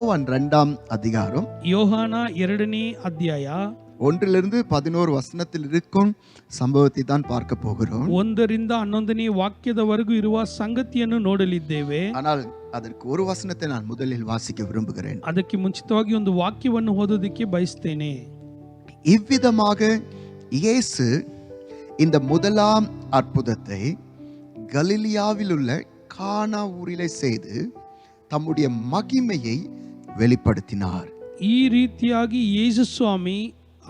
யோவான் 2ஆம் அதிகாரம் ಯೋಹಾನ 2ನೇ ಅಧ್ಯಾಯ 1 11 வசனத்தில் இருக்கும் ಸಂಭವத்தை தான் பார்க்க போகிறோம். 1ರಿಂದ 11ನೇ ವಾಕ್ಯದವರೆಗೂ ಇರುವ ಸಂಗತಿಯನ್ನು ನೋಡಲಿದ್ದೇವೆ. ஆனால் அதற்கு ஒரு வசனத்தை நான் முதலில் வாசிக்க விரும்புகிறேன். ಅದಕ್ಕೆ ಮುಂಚಿತವಾಗಿ ಒಂದು ವಾಕ್ಯವನ್ನು ಓದೋದಕ್ಕೆ ಬಯಸ್ತೇನೆ. இவ்விதமாக இயேசு இந்த முதலாம் அற்புதத்தை கலிலியாவில் உள்ள கானா ஊரிலே செய்து தம்முடைய மகிமையை வெளிப்படுத்தினார். ಈ ರೀತಿಯಾಗಿ ಯೇಸು ಸ್ವಾಮಿ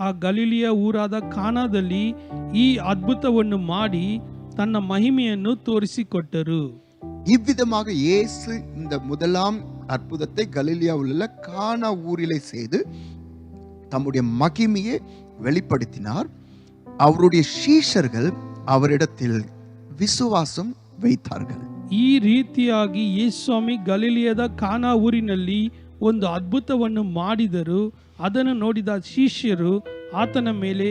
ಆ ಗಲಿಲಿಯ ಊರಾದ ಕಾನಾದಲ್ಲಿ ಈ ಅದ್ಭುತವನ್ನು ಮಾಡಿ ತನ್ನ ಮಹಿಮೆಯನ್ನು ತೋರಿಸಿಕೊಟ್ಟರು. இவ்விதமாக இயேசு இந்த முதலாம் அற்புதத்தை கலிலியாவில் உள்ள கானா ஊரிலே செய்து தம்முடைய மகிமையை வெளிப்படுத்தினார். அவருடைய சீஷர்கள் அவரிடத்தில் விசுவாசம் வைத்தார்கள். ಈ ರೀತಿಯಾಗಿ ಯೇಸು ಸ್ವಾಮಿ ಗಲಿಲಿಯದ ಕಾನಾ ಊರಿನಲ್ಲಿ ಒಂದು ಅದ್ಭುತವನ್ನು ಮಾಡಿದರು. ಅದನ್ನು ನೋಡಿದ ಶಿಷ್ಯರು ಆತನ ಮೇಲೆ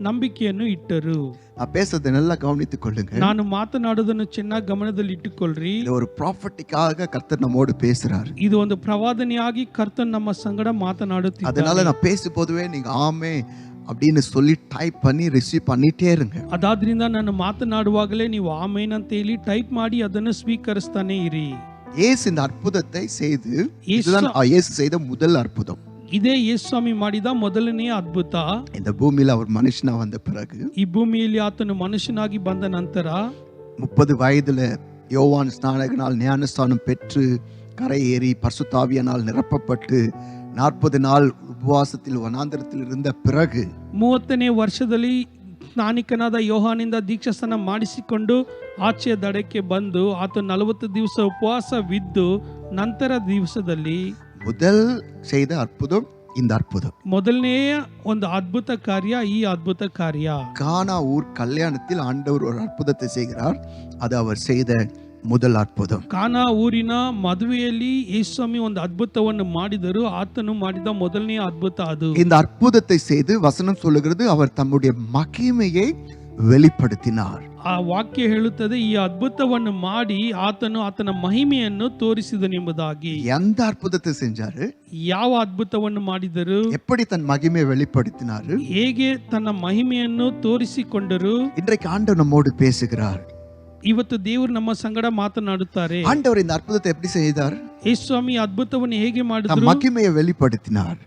ನಂಬಿಕೆಯನ್ನು ಇಟ್ಟರು. நான் பேசுறதை நல்லா கவனித்துக் கொள்ளுங்க. ನಾನು ಮಾತನಾಡೋದನ್ನು ಚೆನ್ನಾಗಿ ಗಮನದಲ್ಲಿ ಇಟ್ಟುಕೊಳ್ಳ್ರಿ. இது ஒரு ப்ராஃபட்டிக்காக கர்த்தர் நம்மோடு பேசுறார். ಇದು ಒಂದು ಪ್ರವಾದನೆಯಾಗಿ ಕರ್ತನ್ ನಮ್ಮ ಸಂಗಡ ಮಾತನಾಡುತ್ತಿದ್ದಾನೆ. அதனால நான் பேசும்போதுவே நீங்க ஆமே அப்படின்னு சொல்லி டைப் பண்ணி ரிசீவ் பண்ணிட்டே இருங்க. ಅದಾದ್ರಿಂದ ನಾನು ಮಾತನಾಡುವಾಗಲೇ ನೀವು ಆಮೇನ್ ಅಂತ ಹೇಳಿ ಟೈಪ್ ಮಾಡಿ ಅದನ್ನು ಸ್ವೀಕರಿಸ್ತಾನೆ ಇರಿ. இயேசு இந்த அற்புதத்தை செய்து இதுதான் இயேசு செய்த முதல் அற்புதம். ಇದೇ ಯೇಸು ಸ್ವಾಮಿ ಮಾಡಿದ ಮೊದಲನೇ ಅದ್ಭುತ. இந்த பூமியில அவர் மனுஷனா வந்த பிறகு ಈ ಭೂಮಿಯಲ್ಲಿ ಆತನು ಮನುಷ್ಯನಾಗಿ ಬಂದ ನಂತರ 30 வயதுல யோவான் ஸ்நானகனால் ஞானஸ்தானம் பெற்று கரை ஏறி பரிசுத்தாவியானால் நிரப்பப்பட்டு 40 நாள் ಉಪವಾಸத்தில் ವನಾಂತರத்தில் இருந்த பிறகு 30ನೇ ವರ್ಷದಲ್ಲಿ ಸ್ನಾನಿಕನಾದ ಯೋಹಾನಿಂದ ದೀಕ್ಷಾಸ್ನಾನ ಮಾಡಿಸಿಕೊಂಡು ಆಚೆಯ ದಡಕ್ಕೆ ಬಂದು ಆತ 40 ದಿವಸ ಉಪವಾಸವಿದ್ದು ನಂತರ ದಿವಸದಲ್ಲಿ முதல் செய்த அற்புதம் இந்த அற்புதம். ಮೊದಲನೆಯ ಒಂದು ಅದ್ಭುತ ಕಾರ್ಯ ಈ ಅದ್ಭುತ ಕಾರ್ಯ. கானா ஊர் கல்யாணத்தில் ஆண்டவர் ஒரு அற்புதத்தை செய்கிறார். அது அவர் செய்த முதல் அற்புதம். ಕಾನಾ ಊರಿನ ಮದುವೆಯಲ್ಲಿ ಯೇಸು ಸ್ವಾಮಿ ಒಂದು ಅದ್ಭುತವನ್ನು ಮಾಡಿದರು. ಆತನು ಮಾಡಿದ ಮೊದಲನೆಯ ಅದ್ಭುತ ಅದು. இந்த அற்புதத்தை செய்து வசனம் சொல்லுகிறது அவர் தம்முடைய மகிமையை வெளிப்படுத்தினார். ಆ ವಾಕ್ಯ ಹೇಳುತ್ತದೆ ಈ ಅದ್ಭುತವನ್ನು ಮಾಡಿ ಆತನು ಆತನ ಮಹಿಮೆಯನ್ನು ತೋರಿಸಿದನೆಂಬುದಾಗಿ. எந்த அற்புதத்தை செஞ்சாரு? ಯಾವ ಅದ್ಭುತವನ್ನು ಮಾಡಿದರು? எப்படி தன் மகிமையை வெளிப்படுத்தினாரு? ಹೇಗೆ ತನ್ನ ಮಹಿಮೆಯನ್ನು ತೋರಿಸಿಕೊಂಡರು? இன்றைக்கு ஆண்டவர் நம்மோடு பேசுகிறார். ಇವತ್ತು ದೇವರು ನಮ್ಮ ಸಂಗಡ ಮಾತನಾಡುತ್ತಾರೆ. ஆண்டவர் இந்த அற்புதத்தை எப்படி செய்தார்? ಯೇಸು ಸ್ವಾಮಿ ಅದ್ಭುತವನ್ನು ಹೇಗೆ தம் ಮಾಡಿದರು? மகிமையை வெளிப்படுத்தினார்.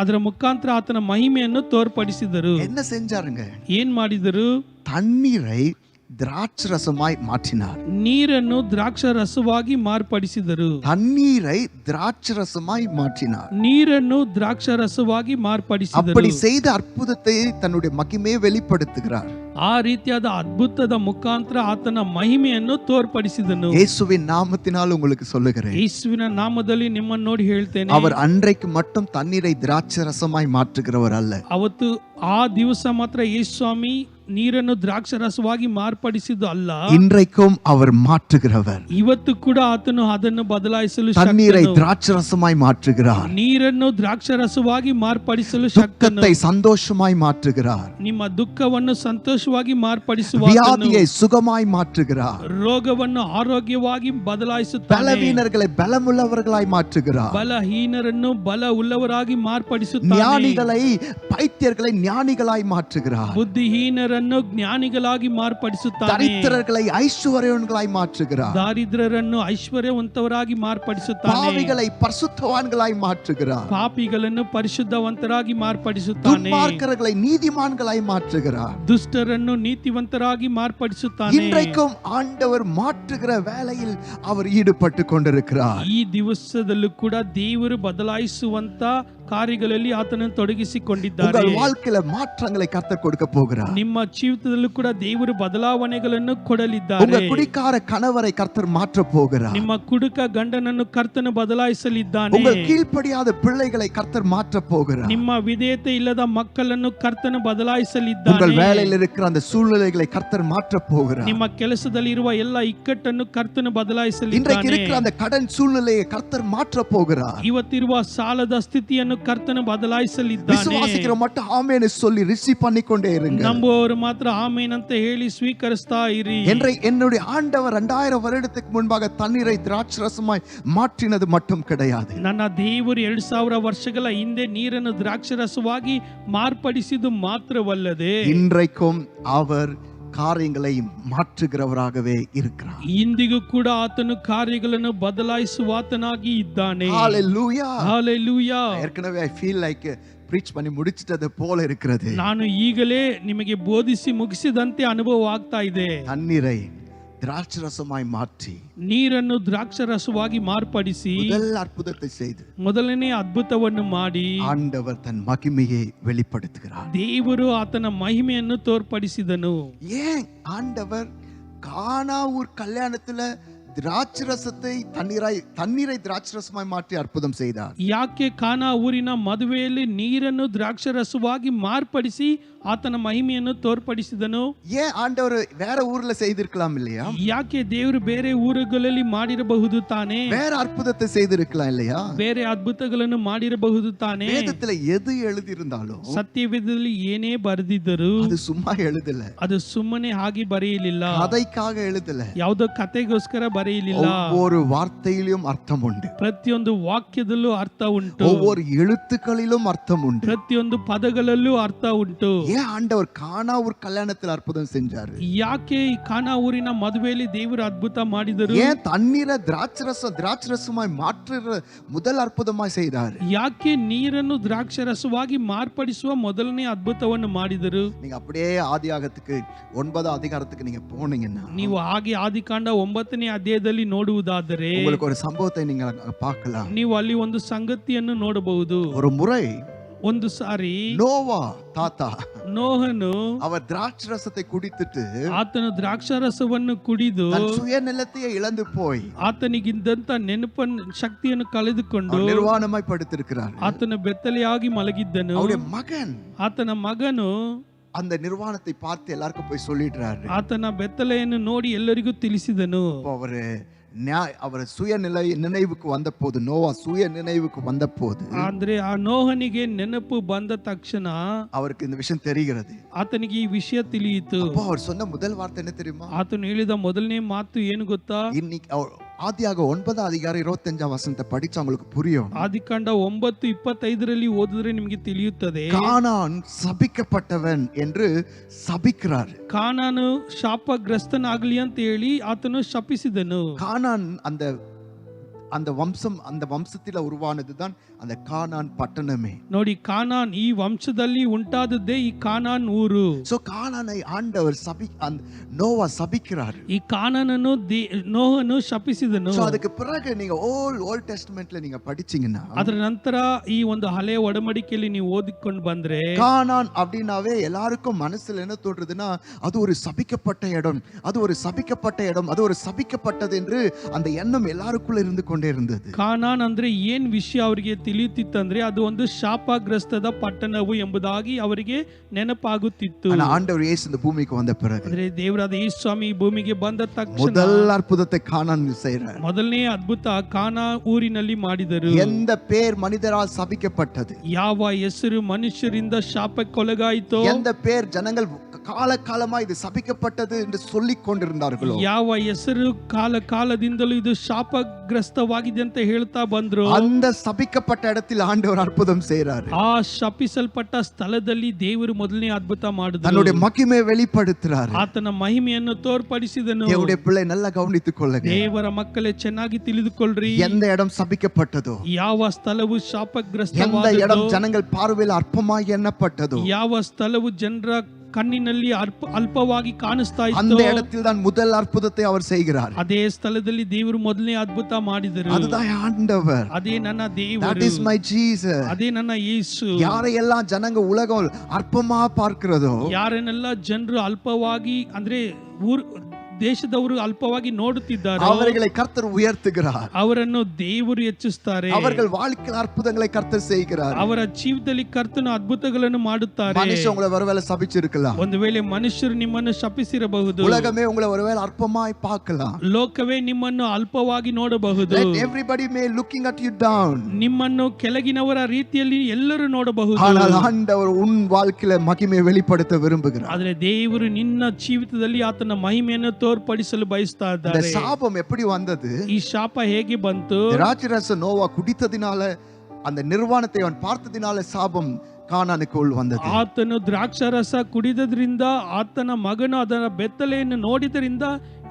ಅದರ ಮುಖಾಂತರ ಆತನ ಮಹಿಮೆಯನ್ನು ತೋರ್ಪಡಿಸಿದರು. என்ன செஞ்சாருங்க? ಏನ್ ಮಾಡಿದರು? தண்ணீரை திராட்சரசமாய் மாற்றினார். ನೀರನ್ನು ದ್ರಾಕ್ಷ ರಸವಾಗಿ ಮಾರ್ಪಡಿಸಿದರು. தண்ணீரை திராட்சரசமாய் மாற்றினார். ನೀರನ್ನು ದ್ರಾಕ್ಷ ರಸವಾಗಿ ಮಾರ್ಪಡಿಸಿದರು. அப்படி செய்த அற்புதத்தை தன்னுடைய மகிமையை வெளிப்படுத்துகிறார். ಆ ರೀತಿಯಾದ ಅದ್ಭುತದ ಮುಖಾಂತರ ಆತನ ಮಹಿಮೆಯನ್ನು ತೋರ್ಪಡಿಸಿದನು. இயேசுவின் நாமத்தினால் உங்களுக்கு சொல்லுகிறேன். ಯೇಸುವಿನ ನಾಮದಲ್ಲಿ ನಿಮ್ಮನ್ನು ನೋಡಿ ಹೇಳ್ತೇನೆ. அவர் அன்றைக்கு மட்டும் தண்ணீரை திராட்சரசமாய் மாற்றுகிறவர் அல்ல. ಅವತ್ತು ಆ ದಿವಸ ಮಾತ್ರ ಯೇಸು ಸ್ವಾಮಿ ನೀರನ್ನು ದ್ರಾಕ್ಷ ರಸವಾಗಿ ಮಾರ್ಪಡಿಸಿದ್ದು ಅಲ್ಲ, இன்றைக்கும் அவர் மாற்றுகிறவர். ಇವತ್ತು ಕೂಡ ಆತನು ಅದನ್ನು ಬದಲಾಯಿಸಲು தண்ணீரை ಶಕ್ತನು. திராட்சரசமாய் மாற்றுகிறார். ನೀರನ್ನು ದ್ರಾಕ್ಷ ರಸವಾಗಿ ಮಾರ್ಪಡಿಸಲು ಶಕ್ತನು. துக்கத்தை சந்தோஷமாய் மாற்றுகிறார். ನಿಮ್ಮ ದುಃಖವನ್ನು ಸಂತೋಷವಾಗಿ ಮಾರ್ಪಡಿಸುವ வியாதியை சுகமாய் மாற்றுகிறார். ರೋಗವನ್ನು ಆರೋಗ್ಯವಾಗಿ ಬದಲಾಯಿಸುತ್ತಾನೆ. பலவீனர்களை பலமுள்ளவர்களாய் மாற்றுகிறார். ಬಲಹೀನರನ್ನು ಬಲ ಉಳ್ಳವರಾಗಿ ಮಾರ್ಪಡಿಸುತ್ತಾನೆ. ஞானிகளை பைத்தியர்களை ஞானிகளாய் மாற்றுகிறார். ಬುದ್ಧಿಹೀನರನ್ನು ಜ್ಞಾನಿಗಳಾಗಿ ಮಾರ್ಪಡಿಸುತ್ತಾನೆ. தரித்திரர்களை ஐஸ்வர்யவான்களாய் மாற்றுகிறார். ದಾರಿದ್ರರನ್ನು ಐಶ್ವರ್ಯವಂತರಾಗಿ ಮಾರ್ಪಡಿಸುತ್ತಾನೆ. பாவிகளை பரிசுத்தவான்களாய் மாற்றுகிறார். ಪಾಪಿಗಳನ್ನು ಪರಿಶುದ್ಧವಂತರಾಗಿ ಮಾರ್ಪಡಿಸುತ್ತಾನೆ. துன்மார்க்கர்களை நீதிமான்களாய் மாற்றுகிறார். ದುಷ್ಟರನ್ನು ನೀತಿವಂತರಾಗಿ ಮಾರ್ಪಡಿಸುತ್ತಾನೆ. இன்றைக்கும் ஆண்டவர் மாற்றுகிற வேலையில் அவர் ஈடுபட்டு கொண்டிருக்கிறார். ಈ ದಿವಸದಲ್ಲೂ ಕೂಡ ದೇವರು ಬದಲಾಯಿಸುವಂತ ಕಾರ್ಯಗಳಲ್ಲಿ ಆತನನ್ನು ತೊಡಗಿಸಿಕೊಂಡಿದ್ದಾರೆ. உங்கள் வாழ்க்கையில மாற்றங்களை கர்த்தர் கொடுக்க போகிறார். ನಿಮ್ಮ ಜೀವಿತದಲ್ಲೂ ಕೂಡ ದೇವರು ಬದಲಾವಣೆಗಳನ್ನು ಕೊಡಲಿದ್ದಾರೆ. உங்க குடிக்கார கணவரை கர்த்தர் மாற்ற போகிறார். ನಿಮ್ಮ ಕುಡುಕ ಗಂಡನನ್ನು ಕರ್ತನು ಬದಲಾಯಿಸಲಿದ್ದಾನೆ. உங்கள் கீழ்ப்படியாத பிள்ளைகளை கர்த்தர் மாற்ற போகிறார். ನಿಮ್ಮ ವಿಧೇಯತೆ ಇಲ್ಲದ ಮಕ್ಕಳನ್ನು ಕರ್ತನು உங்கள் ಬದಲಾಯಿಸಲಿದ್ದಾನೆ. வேலையில் இருக்கிற அந்த சூழ்நிலைகளை கர்த்தர் மாற்ற போகிறார். ನಿಮ್ಮ ಕೆಲಸದಲ್ಲಿ ಇರುವ ಎಲ್ಲ ಇಕ್ಕಟ್ಟನ್ನು ಕರ್ತನು இன்றைக்கு ಬದಲಾಯಿಸಲಿದ್ದಾನೆ. இருக்கிற அந்த கடன் சூழ்நிலையை கர்த்தர் மாற்ற போகிறார். ಇವತ್ತಿರುವ ಸಾಲದ ಸ್ಥಿತಿಯನ್ನು ಸ್ಥಿತಿಯನ್ನು ಕರ್ತನು ಬದಲಾಯಿಸಲಿದ್ದಾನೆ. விசுவாசிக்கிற மட்டும் ஆமென்னு சொல்லி ரிசீவ் பண்ணிக்கொண்டே இருங்க. ನಂಬುವವರು ಮಾತ್ರ ಆಮೇನ್ ಅಂತ ಹೇಳಿ ಸ್ವೀಕರಿಸ್ತಾ ಇರಿ. என்னுடைய ஆண்டவர் 2000 வருடத்துக்கு முன்பாக தண்ணீரை திராட்சரசமாய் மாற்றினது மட்டும் கிடையாது. ನನ್ನ ದೇವರು 2000 ವರ್ಷಗಳ ಹಿಂದೆ ನೀರನ್ನು ದ್ರಾಕ್ಷರಸವಾಗಿ ಮಾರ್ಪಡಿಸಿದ್ದು ಮಾತ್ರವಲ್ಲದೆ இன்றைக்கும் அவர் காரியங்களை மாற்றுகிறவராகவே இருக்கிறார். ಇಂದಿಗೂ ಕೂಡ ಆತನು ಕಾರ್ಯಗಳನ್ನು ಬದಲಾಯಿಸುವಾತನಾಗಿ ಇದ್ದಾನೆ. ஹalleluya. ಹಲ್ಲೆಲೂಯಾ. ஏற்கனவே I feel like preach பண்ணி முடிச்சிட்டது போல இருக்கிறது. ನಾನು ಈಗಲೇ ನಿಮಗೆ ಬೋಧಿಸಿ ಮುಗಿಸಿದಂತೆ ಅನುಭವ ಆಗ್ತಾ ಇದೆ. தண்ணீரை திராட்சரசமாய் மாற்றி ನೀರನ್ನು ದ್ರಾಕ್ಷರಸವಾಗಿ ಮಾರ್ಪಡಿಸಿ முதல் அற்புதத்தை செய்து ಮೊದಲನೇ ಅದ್ಭುತವನ್ನು ಮಾಡಿ ஆண்டவர் தன் மகிமையை வெளிப்படுத்துகிறார். ದೇವರು ಆತನ ಮಹಿಮೆಯನ್ನು ತೋರ್ಪಡಿಸಿದನು. ஏன் ஆண்டவர் கானா ஊர் கல்யாணத்துல திராட்சரசத்தை தண்ணீரை திராட்சரசமாய் மாற்றி அற்புதம் செய்தார்? ಯಾಕೆ ಕಾನಾ ಊರಿನ ಮದುವೆಯಲ್ಲಿ ನೀರನ್ನು ದ್ರಾಕ್ಷರಸವಾಗಿ ಮಾರ್ಪಡಿಸಿ ಆತನ ಮಹಿಮೆಯನ್ನು ತೋರ್ಪಡಿಸಿದನು? ஏன் ஆண்டவர் வேற ஊர்ல செய்திருக்கலாம் இல்லையா? ಯಾಕೆ ದೇವರು ಬೇರೆ ಊರುಗಳಲ್ಲಿ ಮಾಡಿರಬಹುದು ತಾನೇ? வேற அற்புதத்தை செய்திருக்கலாம் இல்லையா? ಬೇರೆ ಅದ್ಭುತಗಳನ್ನು ಮಾಡಿರಬಹುದು ತಾನೇ? வேதத்துல எது எழுதி இருந்தாலும் ಸತ್ಯವೇದದಲ್ಲಿ ಏನೇ ಬರೆದಿದ್ದರು அது சும்மா எழுதல, ಅದು ಸುಮ್ಮನೆ ಹಾಗೆ ಬರೆಯಲಿಲ್ಲ, கதைக்காக எழுதல. ಯಾವುದೋ ಕತೆಗೋಸ್ಕರ ಬರೆಯಲಿಲ್ಲ. ஒவ்வொரு வார்த்தையிலும் அர்த்தம் உண்டு, ಪ್ರತಿಯೊಂದು ವಾಕ್ಯದಲ್ಲೂ ಅರ್ಥ ಉಂಟು, ஒவ்வொரு எழுத்துக்களிலும் அர்த்தம் உண்டு. ಪ್ರತಿಯೊಂದು ಪದಗಳಲ್ಲೂ ಅರ್ಥ ಉಂಟು. ஏன் ஆண்டவர் கானா ஊர் கல்யாணத்தில் அற்புதம் செஞ்சாரு? ಯಾಕೆ ಈ ಕಾನಾ ಊರಿನ ಮದುವೆಯಲ್ಲಿ ದೇವರು ಅದ್ಭುತ ಮಾಡಿದರು? ஏன் தண்ணீரை திராட்சரசமாய் மாற்றுற முதல் அற்புதமாய் செய்தாரு? ಯಾಕೆ ನೀರನ್ನು ದ್ರಾಕ್ಷರಸವಾಗಿ ಮಾರ್ಪಡಿಸುವ ಮೊದಲನೇ ಅದ್ಭುತವನ್ನು ಮಾಡಿದರು? நீங்க அப்படியே ஆதியாகத்துக்கு 9வது அதிகாரத்துக்கு நீங்க போனீங்கன்னா ನೀವು ಹಾಗೆ ಆದಿಕಾಂಡ 9ನೇ ಅಧ್ಯಾಯದಲ್ಲಿ ನೋಡುವುದಾದರೆ உங்களுக்கு ஒரு சம்பவத்தை நீங்க பார்க்கலாம். ನೀವು ಅಲ್ಲಿ ಒಂದು ಸಂಗತಿಯನ್ನು ನೋಡಬಹುದು. ஒரு முறை ಒಂದು ಸಾರಿ நோவா தாத்தா ನೋಹನು அவர் திராட்சரசத்தை குடித்துட்டு ಆತನು ದ್ರಾಕ್ಷಾರಸವನ್ನು ಕುಡಿದು தன் சுயநிலத்தையே இழந்து போய் ಆತನಿಗಿದ್ದಂತ ನೆನಪನ್ನು ಶಕ್ತಿಯನ್ನು ಕಳೆದುಕೊಂಡು நிர்வாணமாய் படுத்திருக்கிறார். ಆತನ ಬೆತ್ತಲೆಯಾಗಿ ಮಲಗಿದ್ದನು. அவருடைய மகன் ಆತನ ಮಗನು அந்த நிர்வாணத்தை பார்த்து எல்லாருக்கும் போய் சொல்லிடுறாரு. ಆತನ ಬೆತ್ತಲೆಯನ್ನು ನೋಡಿ ಎಲ್ಲರಿಗೂ ತಿಳಿಸಿದನು. அவர் நினைவுக்கு வந்த போது, நோவா சுய நினைவுக்கு வந்த போது, ಅಂದ್ರೆ ಆ ನೋಹನಿಗೆ ನೆನಪು ಬಂದ ತಕ್ಷಣ அவருக்கு இந்த விஷயம் தெரிகிறது. ಆತನಿಗೆ ಈ ವಿಷಯ ತಿಳಿಯಿತು. அவர் சொன்ன முதல் வார்த்தை என்ன தெரியுமா? ಆತನು ಹೇಳಿದ ಮೊದಲನೇ ಮಾತು ಏನು ಗೊತ್ತಾ? இன்னைக்கு ஆதியாக 9வது அதிகாரம் 25வது வசனத்தை படிச்சா உங்களுக்கு புரியும். ಆದಿಕಾಂಡ 9:25ರಲ್ಲಿ ಓದಿದ್ರೆ ನಿಮಗೆ ತಿಳಿಯುತ್ತದೆ. கானான் சபிக்கப்பட்டவன் என்று சபிக்கிறார். ಕಾನಾನು ಶಾಪಗ್ರಸ್ತನಾಗಲಿ ಅಂತ ಹೇಳಿ ಆತನು ಶಪಿಸಿದನು. கானான் அந்த வம்சத்தில உருவானதுதான் அந்த கானான் பட்டணமே. ನೋಡಿ, ಕಾನಾನ್ ಈ ವಂಶದಲ್ಲಿ ಉಂಟಾದದ್ದೇ ಈ ಕಾನಾನ್ ಊರು. சோ கானானை ஆண்டவர் நோவா சபிக்கிறார். ಈ ಕಾನಾನನ್ನು ನೋಹನು ಶಪಿಸಿದನು. சோ ಅದಕ್ಕೆ பிறகு நீங்க ஓல்ட் டெஸ்டமென்ட்ல நீங்க படிச்சீங்கன்னா ಅದರ ನಂತರ ಈ ಒಂದು ಹಳೆಯ ಒಡಂಬಡಿಕೆಯಲ್ಲಿ ನೀವು ಓದಿಕೊಂಡು ಬಂದ್ರೆ கானான் அப்படினாவே எல்லாருக்கும் மனசுல என்ன தோன்றதுன்னா அது ஒரு சபிக்கப்பட்ட இடம், அது ஒரு சபிக்கப்பட்ட இடம், அது ஒரு சபிக்கப்பட்டது என்று அந்த எண்ணம் எல்லாருக்குள்ள இருந்து கொண்டே இருந்தது. ಕಾನಾನ್ ಅಂದ್ರೆ ಏನ್ ವಿಷಯ ಅವರಿಗೆ ತಿಳಿಯುತ್ತಿತ್ತಂದ್ರೆ ಅದು ಒಂದು ಶಾಪಗ್ರಸ್ತದ ಪಟ್ಟಣವು ಎಂಬುದಾಗಿ ಅವರಿಗೆ ನೆನಪಾಗುತ್ತಿತ್ತು. ஆண்டவர் இயேசு இந்த பூமிக்கு வந்த பிறகு ಅಂದ್ರೆ ದೇವರಾದ ಯೇಸು ಸ್ವಾಮಿ ಈ ಭೂಮಿಗೆ ಬಂದ ತಕ್ಷಣ முதல் அற்புதத்தை கானான் செய்றார். ಮೊದಲನೇ ಅದ್ಭುತ ಕಾನಾ ಊರಿನಲ್ಲಿ ಮಾಡಿದರು. எந்த பேர் மனிதரால் சபிக்கப்பட்டது, ಯಾವ ಹೆಸರು ಮನುಷ್ಯರಿಂದ ಶಾಪಕ್ಕೊಳಗಾಯಿತೋ, எந்த பேர் ஜனங்கள் காலகாலமா இது சபிக்கப்பட்டது என்று சொல்லிக் கொண்டிருந்தார்களோ, ಯಾವ ಹೆಸರು ಕಾಲದಿಂದಲೂ ಇದು ಶಾಪಗ್ರಸ್ತವಾಗಿದೆ ಅಂತ ಹೇಳ್ತಾ ಬಂದ್ರು, அந்த சபிக்கப்பட்ட இடத்தில் ஆண்டவர் அற்புதம் செய்றார். ಆ ಶಪಿಸಲ್ಪಟ್ಟ ಸ್ಥಳದಲ್ಲಿ ದೇವರು ಮೊದಲನೇ ಅದ್ಭುತ ಮಾಡಿದರು. தன்னுடைய மகிமையை வெளிப்படுத்துறார். ಆತನ ಮಹಿಮೆಯನ್ನು ತೋರ್ಪಡಿಸಿದನು. தேவனுடைய பிள்ளை நல்லா கவனித்துக் கொள்ளுங்க. ದೇವರ ಮಕ್ಕಳೇ ಚೆನ್ನಾಗಿ ತಿಳಿದುಕೊಳ್ಳ್ರಿ. எந்த இடம் சபிக்கப்பட்டதோ, ಯಾವ ಸ್ಥಳವು ಶಾಪಗ್ರಸ್ತವಾದದೋ, எந்த இடம் ஜனங்கள் பார்வையில் அற்பமாய் எண்ணப்பட்டதோ, ಯಾವ ಸ್ಥಳವು ಜನರ ಕಣ್ಣಿನಲ್ಲಿ ಅಲ್ಪವಾಗಿ ಕಾಣಿಸ್ತಾ ಇತ್ತು, அந்த இடத்தில் தான் முதல் அற்புதத்தை அவர் செய்கிறார். ಅದೇ ಸ್ಥಳದಲ್ಲಿ ದೇವರು ಮೊದಲನೇ ಅದ್ಭುತ ಮಾಡಿದರು. அதுதான் ஆண்டவர். ಅದೇ ನನ್ನ That ದೇವರು, is my Jesus. ಅದೇ ನನ್ನ ಯೇಸು. யாரையெல்லாம் ஜனங்க உலகம் அற்பமா பார்க்கிறதோ, ಯಾರನ್ನೆಲ್ಲ ಜನರು ಅಲ್ಪವಾಗಿ ಅಂದ್ರೆ ದೇಶದವರು ಅಲ್ಪವಾಗಿ ನೋಡುತ್ತಿದ್ದಾರೋ அவர்களை கர்த்தர் உயர்த்துகிறார். ಅವರನ್ನು ದೇವರು ಹೆಚ್ಚಿಸುತ್ತಾರೆ. அவர்கள் வாழ்க்கையில் அற்புதங்களை கர்த்தர் செய்கிறார். ಅವರ ಜೀವಿತದಲ್ಲಿ ಕರ್ತನು ಅದ್ಭುತಗಳನ್ನು ಮಾಡುತ್ತಾರೆ. மனுஷன் உங்களை ஒருவேளை சபிச்சிருக்கலாம். ಒಂದು ವೇಳೆ ಮನುಷ್ಯರು ನಿಮ್ಮನ್ನು ಶಪಿಸಿರಬಹುದು. உலகமே உங்களை ஒருவேளை அற்பமாய் பார்க்கலாம். ಲೋಕವೇ ನಿಮ್ಮನ್ನು ಅಲ್ಪವಾಗಿ ನೋಡಬಹುದು. Let everybody may looking at you down. ನಿಮ್ಮನ್ನು ಕೆಳಗಿನವರ ರೀತಿಯಲ್ಲಿ ಎಲ್ಲರೂ ನೋಡಬಹುದು. ஆனால் ஆண்டவர் உன் வாழ்க்கையில மகிமையை வெளிப்படுத்த விரும்புகிறார். ಆದರೆ ದೇವರು ನಿನ್ನ ಜೀವಿತದಲ್ಲಿ ಆತನ ಮಹಿಮೆಯನ್ನು ತೋರ್ಪಡಿಸಲು ಬಯಸ್ತಾ இந்த ಇದ್ದಾರೆ. சாபம் எப்படி வந்தது? ಈ ಶಾಪ ಹೇಗೆ ಬಂತು? திராட்சரச நோவா குடித்ததினால அந்த நிர்வாணத்தை அவன் பார்த்ததினால சாபம் ಕಾನಾನುக்குள் வந்தது. ಆತನು ದ್ರಾಕ್ಷಾರಸ ಕುಡಿದದ್ರಿಂದ ಆತನ ಮಗನು ಅದರ ಬೆತ್ತಲೆಯನ್ನು ನೋಡಿದರಿಂದ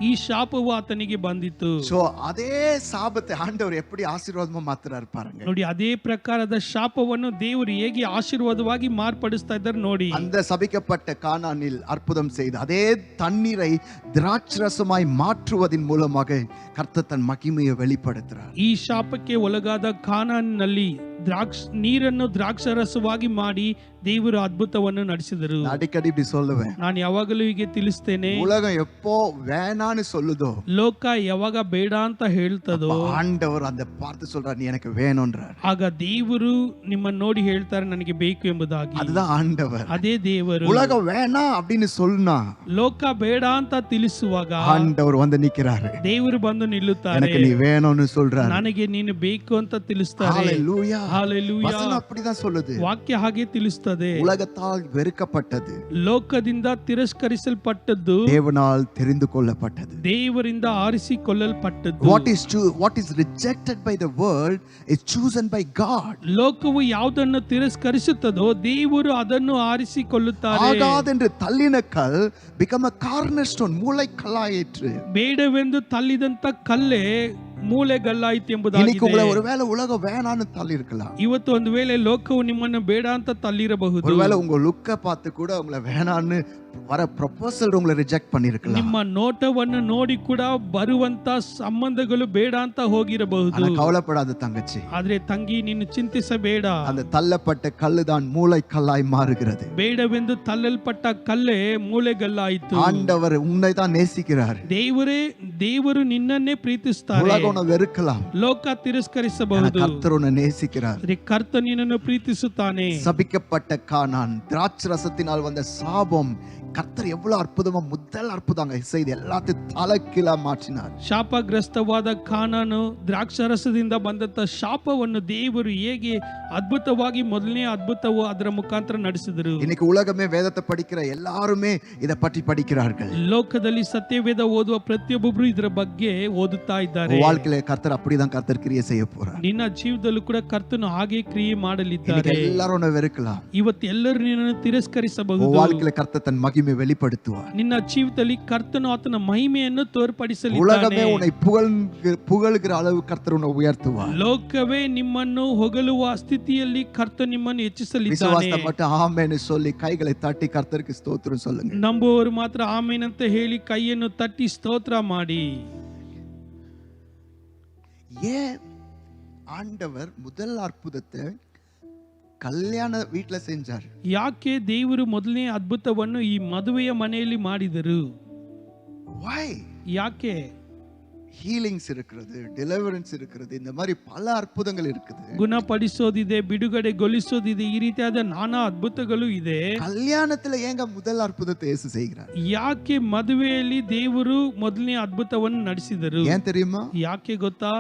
ಈ ಶಾಪವು ಆತನಿಗೆ ಬಂದಿತು. சோ அதே சாபத்தை ஆண்டவர் எப்படி ஆசீர்வாதமா மாத்துறாரு பாருங்க. ನೋಡಿ, ಅದೇ ಪ್ರಕಾರದ ಶಾಪವನ್ನು ದೇವರು ಹೇಗೆ ಆಶೀರ್ವಾದವಾಗಿ ಮಾರ್ಪಡಿಸ್ತಾ ಇದ್ದಾರೆ ನೋಡಿ. அந்த சபிக்கப்பட்ட கானானில் அற்புதம் செய்து அதே தண்ணீரை திராட்சரசமாய் மாற்றுவதின் மூலமாக கர்த்தர் தன் மகிமையை வெளிப்படுத்துறார். ಈ ಶಾಪಕ್ಕೆ ಒಳಗಾದ ಕಾನಾನಿನಲ್ಲಿ ನೀರನ್ನು ದ್ರಾಕ್ಷಾರಸವಾಗಿ ಮಾಡಿ ದೇವರು ಅದ್ಭುತವನ್ನು ನಡೆಸಿದರು. ಅಡಿக்கடி இப்படி சொல்லுவேன். ನಾನು ಯಾವಾಗಲೂ ಹೀಗೆ ತಿಳಿಸ್ತೇನೆ. உலகம் எப்போ வேணான்னு சொல்லுதோ, ಲೋಕ ಯಾವಾಗ ಬೇಡ ಅಂತ ಹೇಳ್ತದೋ, ஆண்டவர் அந்த பார்த்து சொல்றார், நீ எனக்கு வேணும்ன்றார். ಆಗ ದೇವರು ನಿಮ್ಮನ್ನು ನೋಡಿ ಹೇಳ್ತಾರೆ, ನನಗೆ ಬೇಕು ಎಂಬುದಾಗಿ. அதுதான் ஆண்டவர். ಅದೇ ದೇವರು. உலகம் வேணாம் அப்படின்னு சொன்னா, ಲೋಕ ಬೇಡ ಅಂತ ತಿಳಿಸುವಾಗ ஆண்டவர் வந்து நிக்கிறாரு. ದೇವರು ಬಂದು ನಿಲ್ಲುತ್ತಾರೆ, எனக்கு நீ வேணும்னு சொல்றாரு. ನನಗೆ ನೀನು ಬೇಕು ಅಂತ ತಿಳಿಸ್ತಾರೆ. ஹalleluya. ஹalleluya. வசனம் அப்படிதான் சொல்லுது. ವಾಕ್ಯ ಹಾಗೆ ತಿಳಿಸುತ್ತದೆ. உலகத்தால் வெறுக்கப்பட்டது, ಲೋಕದಿಂದ ತಿರಸ್ಕರಿಸಲ್ಪಟ್ಟದ್ದು தேவனால் தெரிந்து கொள்ளப்பட்டது, ದೇವರಿಂದ ಆರಿಸಿಕೊಳ್ಳಲ್ಪಟ್ಟದ್ದು. what is rejected by the world is chosen by God. ಲೋಕವು ಯಾವುದನ್ನು ತಿರಸ್ಕರಿಸುತ್ತದೋ ದೇವರು ಅದನ್ನು ಆರಿಸಿಕೊಳ್ಳುತ್ತಾರೆ. ஆகாதென்று தள்ளின கல் become a cornerstone, மூலைக்கல்லாயிற்று. ಬೇಡವೆಂದು ತಳ್ಳಿದಂತ ಕಲ್ಲೇ ಮೂಲೆಗಲ್ಲಾಯಿತು ಎಂಬುದಾಗಿದೆ. இன்னைக்கு உங்களை ஒருவேளை உலகம் வேணான்னு தள்ளி இருக்கலாம். ಇವತ್ತು ಒಂದು ವೇಳೆ ಲೋಕವು ನಿಮ್ಮನ್ನು ಬೇಡ ಅಂತ ತಳ್ಳಿರಬಹುದು. ஒருவேளை உங்க லுக்க பார்த்து கூட உங்களை வேணான்னு வர ಪ್ರಪೋಸಲ್ உங்களை ರಿಜೆಕ್ಟ್ பண்ணிருக்கலாம். ನಿಮ್ಮ ನೋಟವನ್ನು ನೋಡಿ ಕೂಡ ಬರುವಂತ ಸಂಬಂಧಗಳು ಬೇಡ ಅಂತ ಹೋಗಿರಬಹುದು. கவலைப்படாத தங்கச்சி, ಆದ್ರೆ ತಂಗಿ, ನೀನು ಚಿಂತಿಸಬೇಡ. அந்த தள்ளப்பட்ட கல்லுதான் மூலைக்கல்லாய் மாறுகிறது. ಬೇಡವೆಂದು ತಳ್ಳಲ್ಪಟ್ಟ ಕಲ್ಲೇ ಮೂಲೆಗಲ್ಲಾಯಿತು. ஆண்டவர் உன்னை தான் நேசிக்கிறார். ದೇವರು ನಿನ್ನನ್ನೇ ಪ್ರೀತಿಸುತ್ತಾರೆ. உலகம் உன்னை வெறுக்கலாம், ಲೋಕ ತಿರಸ್ಕರಿಸಬಹುದು, கர்த்தர் உன்னை நேசிக்கிறார். ಕರ್ತ ನಿನ್ನನ್ನು ಪ್ರೀತಿಸುತ್ತಾನೆ. சபிக்கப்பட்ட கானான் திராட்சரசத்தினால் வந்த சாபம் கர்த்தர் எவ்வளவு அற்புதமா முதல் அற்புதங்க செய்து எல்லாத்தையும் தலைகீழா மாற்றினார். ಶಾಪಗ್ರಸ್ತವಾದ ಕಾನಾನು ದ್ರಾಕ್ಷಾರಸದಿಂದ ಬಂದಂತ ಶಾಪವನ್ನು ದೇವರು ಹೇಗೆ ಅದ್ಭುತವಾಗಿ ಮೊದಲನೇ ಅದ್ಭುತವು ಅದರ ಮುಖಾಂತರ ನಡೆಸಿದರು. இன்னைக்கு உலகமே வேதத்தை படிக்கிற எல்லாருமே இதை பற்றி படிக்கிறார்கள். ಲೋಕದಲ್ಲಿ ಸತ್ಯವೇದ ಓದುವ ಪ್ರತಿಯೊಬ್ಬರು ಇದರ ಬಗ್ಗೆ ಓದುತ್ತಾ ಇದ್ದಾರೆ. வாழ்க்கையில கர்த்தர் அப்படிதான் கர்த்தர் கிரியை செய்ய போறார். ನಿನ್ನ ಜೀವಿತದಲ್ಲೂ ಕೂಡ ಕರ್ತನು ಹಾಗೆ ಕ್ರಿಯೆ ಮಾಡಲಿದ್ದಾರೆ. எல்லாரும் உன்னை வெறுக்கலாம், ಇವತ್ತು ಎಲ್ಲರೂ ನಿನ್ನನ್ನು ತಿರಸ್ಕರಿಸಬಹುದು. வாழ்க்கையில கர்த்தர் தன் மகிமை வெளிப்படுத்துவார். ನಿನ್ನ ಜೀವಿತದಲ್ಲಿ ಕರ್ತನು ಆತನ ಮಹಿಮೆಯನ್ನು ತೋರ್ಪಡಿಸಲಿದ್ದಾನೆ. உலகமே உன்னை புகழ்கிற அளவு கர்த்தர் உன்னை உயர்த்துவார். ಲೋಕವೇ ನಿಮ್ಮನ್ನು ಹೊಗಳುವ ಸ್ಥಿತಿಯಲ್ಲಿ ಕರ್ತನು ನಿಮ್ಮನ್ನು ಹೆಚ್ಚಿಸಲಿದ್ದಾನೆ. விசுவாசத்தை மட்டும் ஆமென்னு சொல்லி கைகளை தட்டி கர்த்தருக்கு ஸ்தோத்திரம் சொல்லுங்க. ನಂಬುವವರು ಮಾತ್ರ ಆಮೆನ್ ಅಂತ ಹೇಳಿ ಕೈಯನ್ನು ತಟ್ಟಿ ಸ್ತೋತ್ರ ಮಾಡಿ. ஏன் ஆண்டவர் முதல் அற்புதத்தை கல்யாண வீட்ல செஞ்சார்? ಯಾಕೆ ದೇವರು ಮೊದಲನೇ ಅದ್ಭುತವನ್ನು ಈ ಮದುವೆಯ ಮನೆಯಲ್ಲಿ ಮಾಡಿದರು? why? ಯಾಕೆ? ஹீலிங்ஸ் இருக்கிறது, டெலிவரன்ஸ் இருக்கிறது, இந்த மாதிரி பல அற்புதங்கள் இருக்குது. ಗುಣಪಡಿಸೋದಿದೆ, ಬಿಡುಗಡೆಗೊಳಿಸೋದಿದೆ, ಈ ರೀತಿಯಾದ ನಾನಾ ಅದ್ಭುತಗಳು ಇದೆ. கல்யாணத்துல ஏங்க முதல் அற்புதத்தை இயேசு செய்கிறார்? ಯಾಕೆ ಮದುವೆಯಲ್ಲಿ ದೇವರು ಮೊದಲನೇ ಅದ್ಭುತವನ್ನು ನಡೆಸಿದರು? ஏன் தெரியுமா? ಯಾಕೆ ಗೊತ್ತಾ?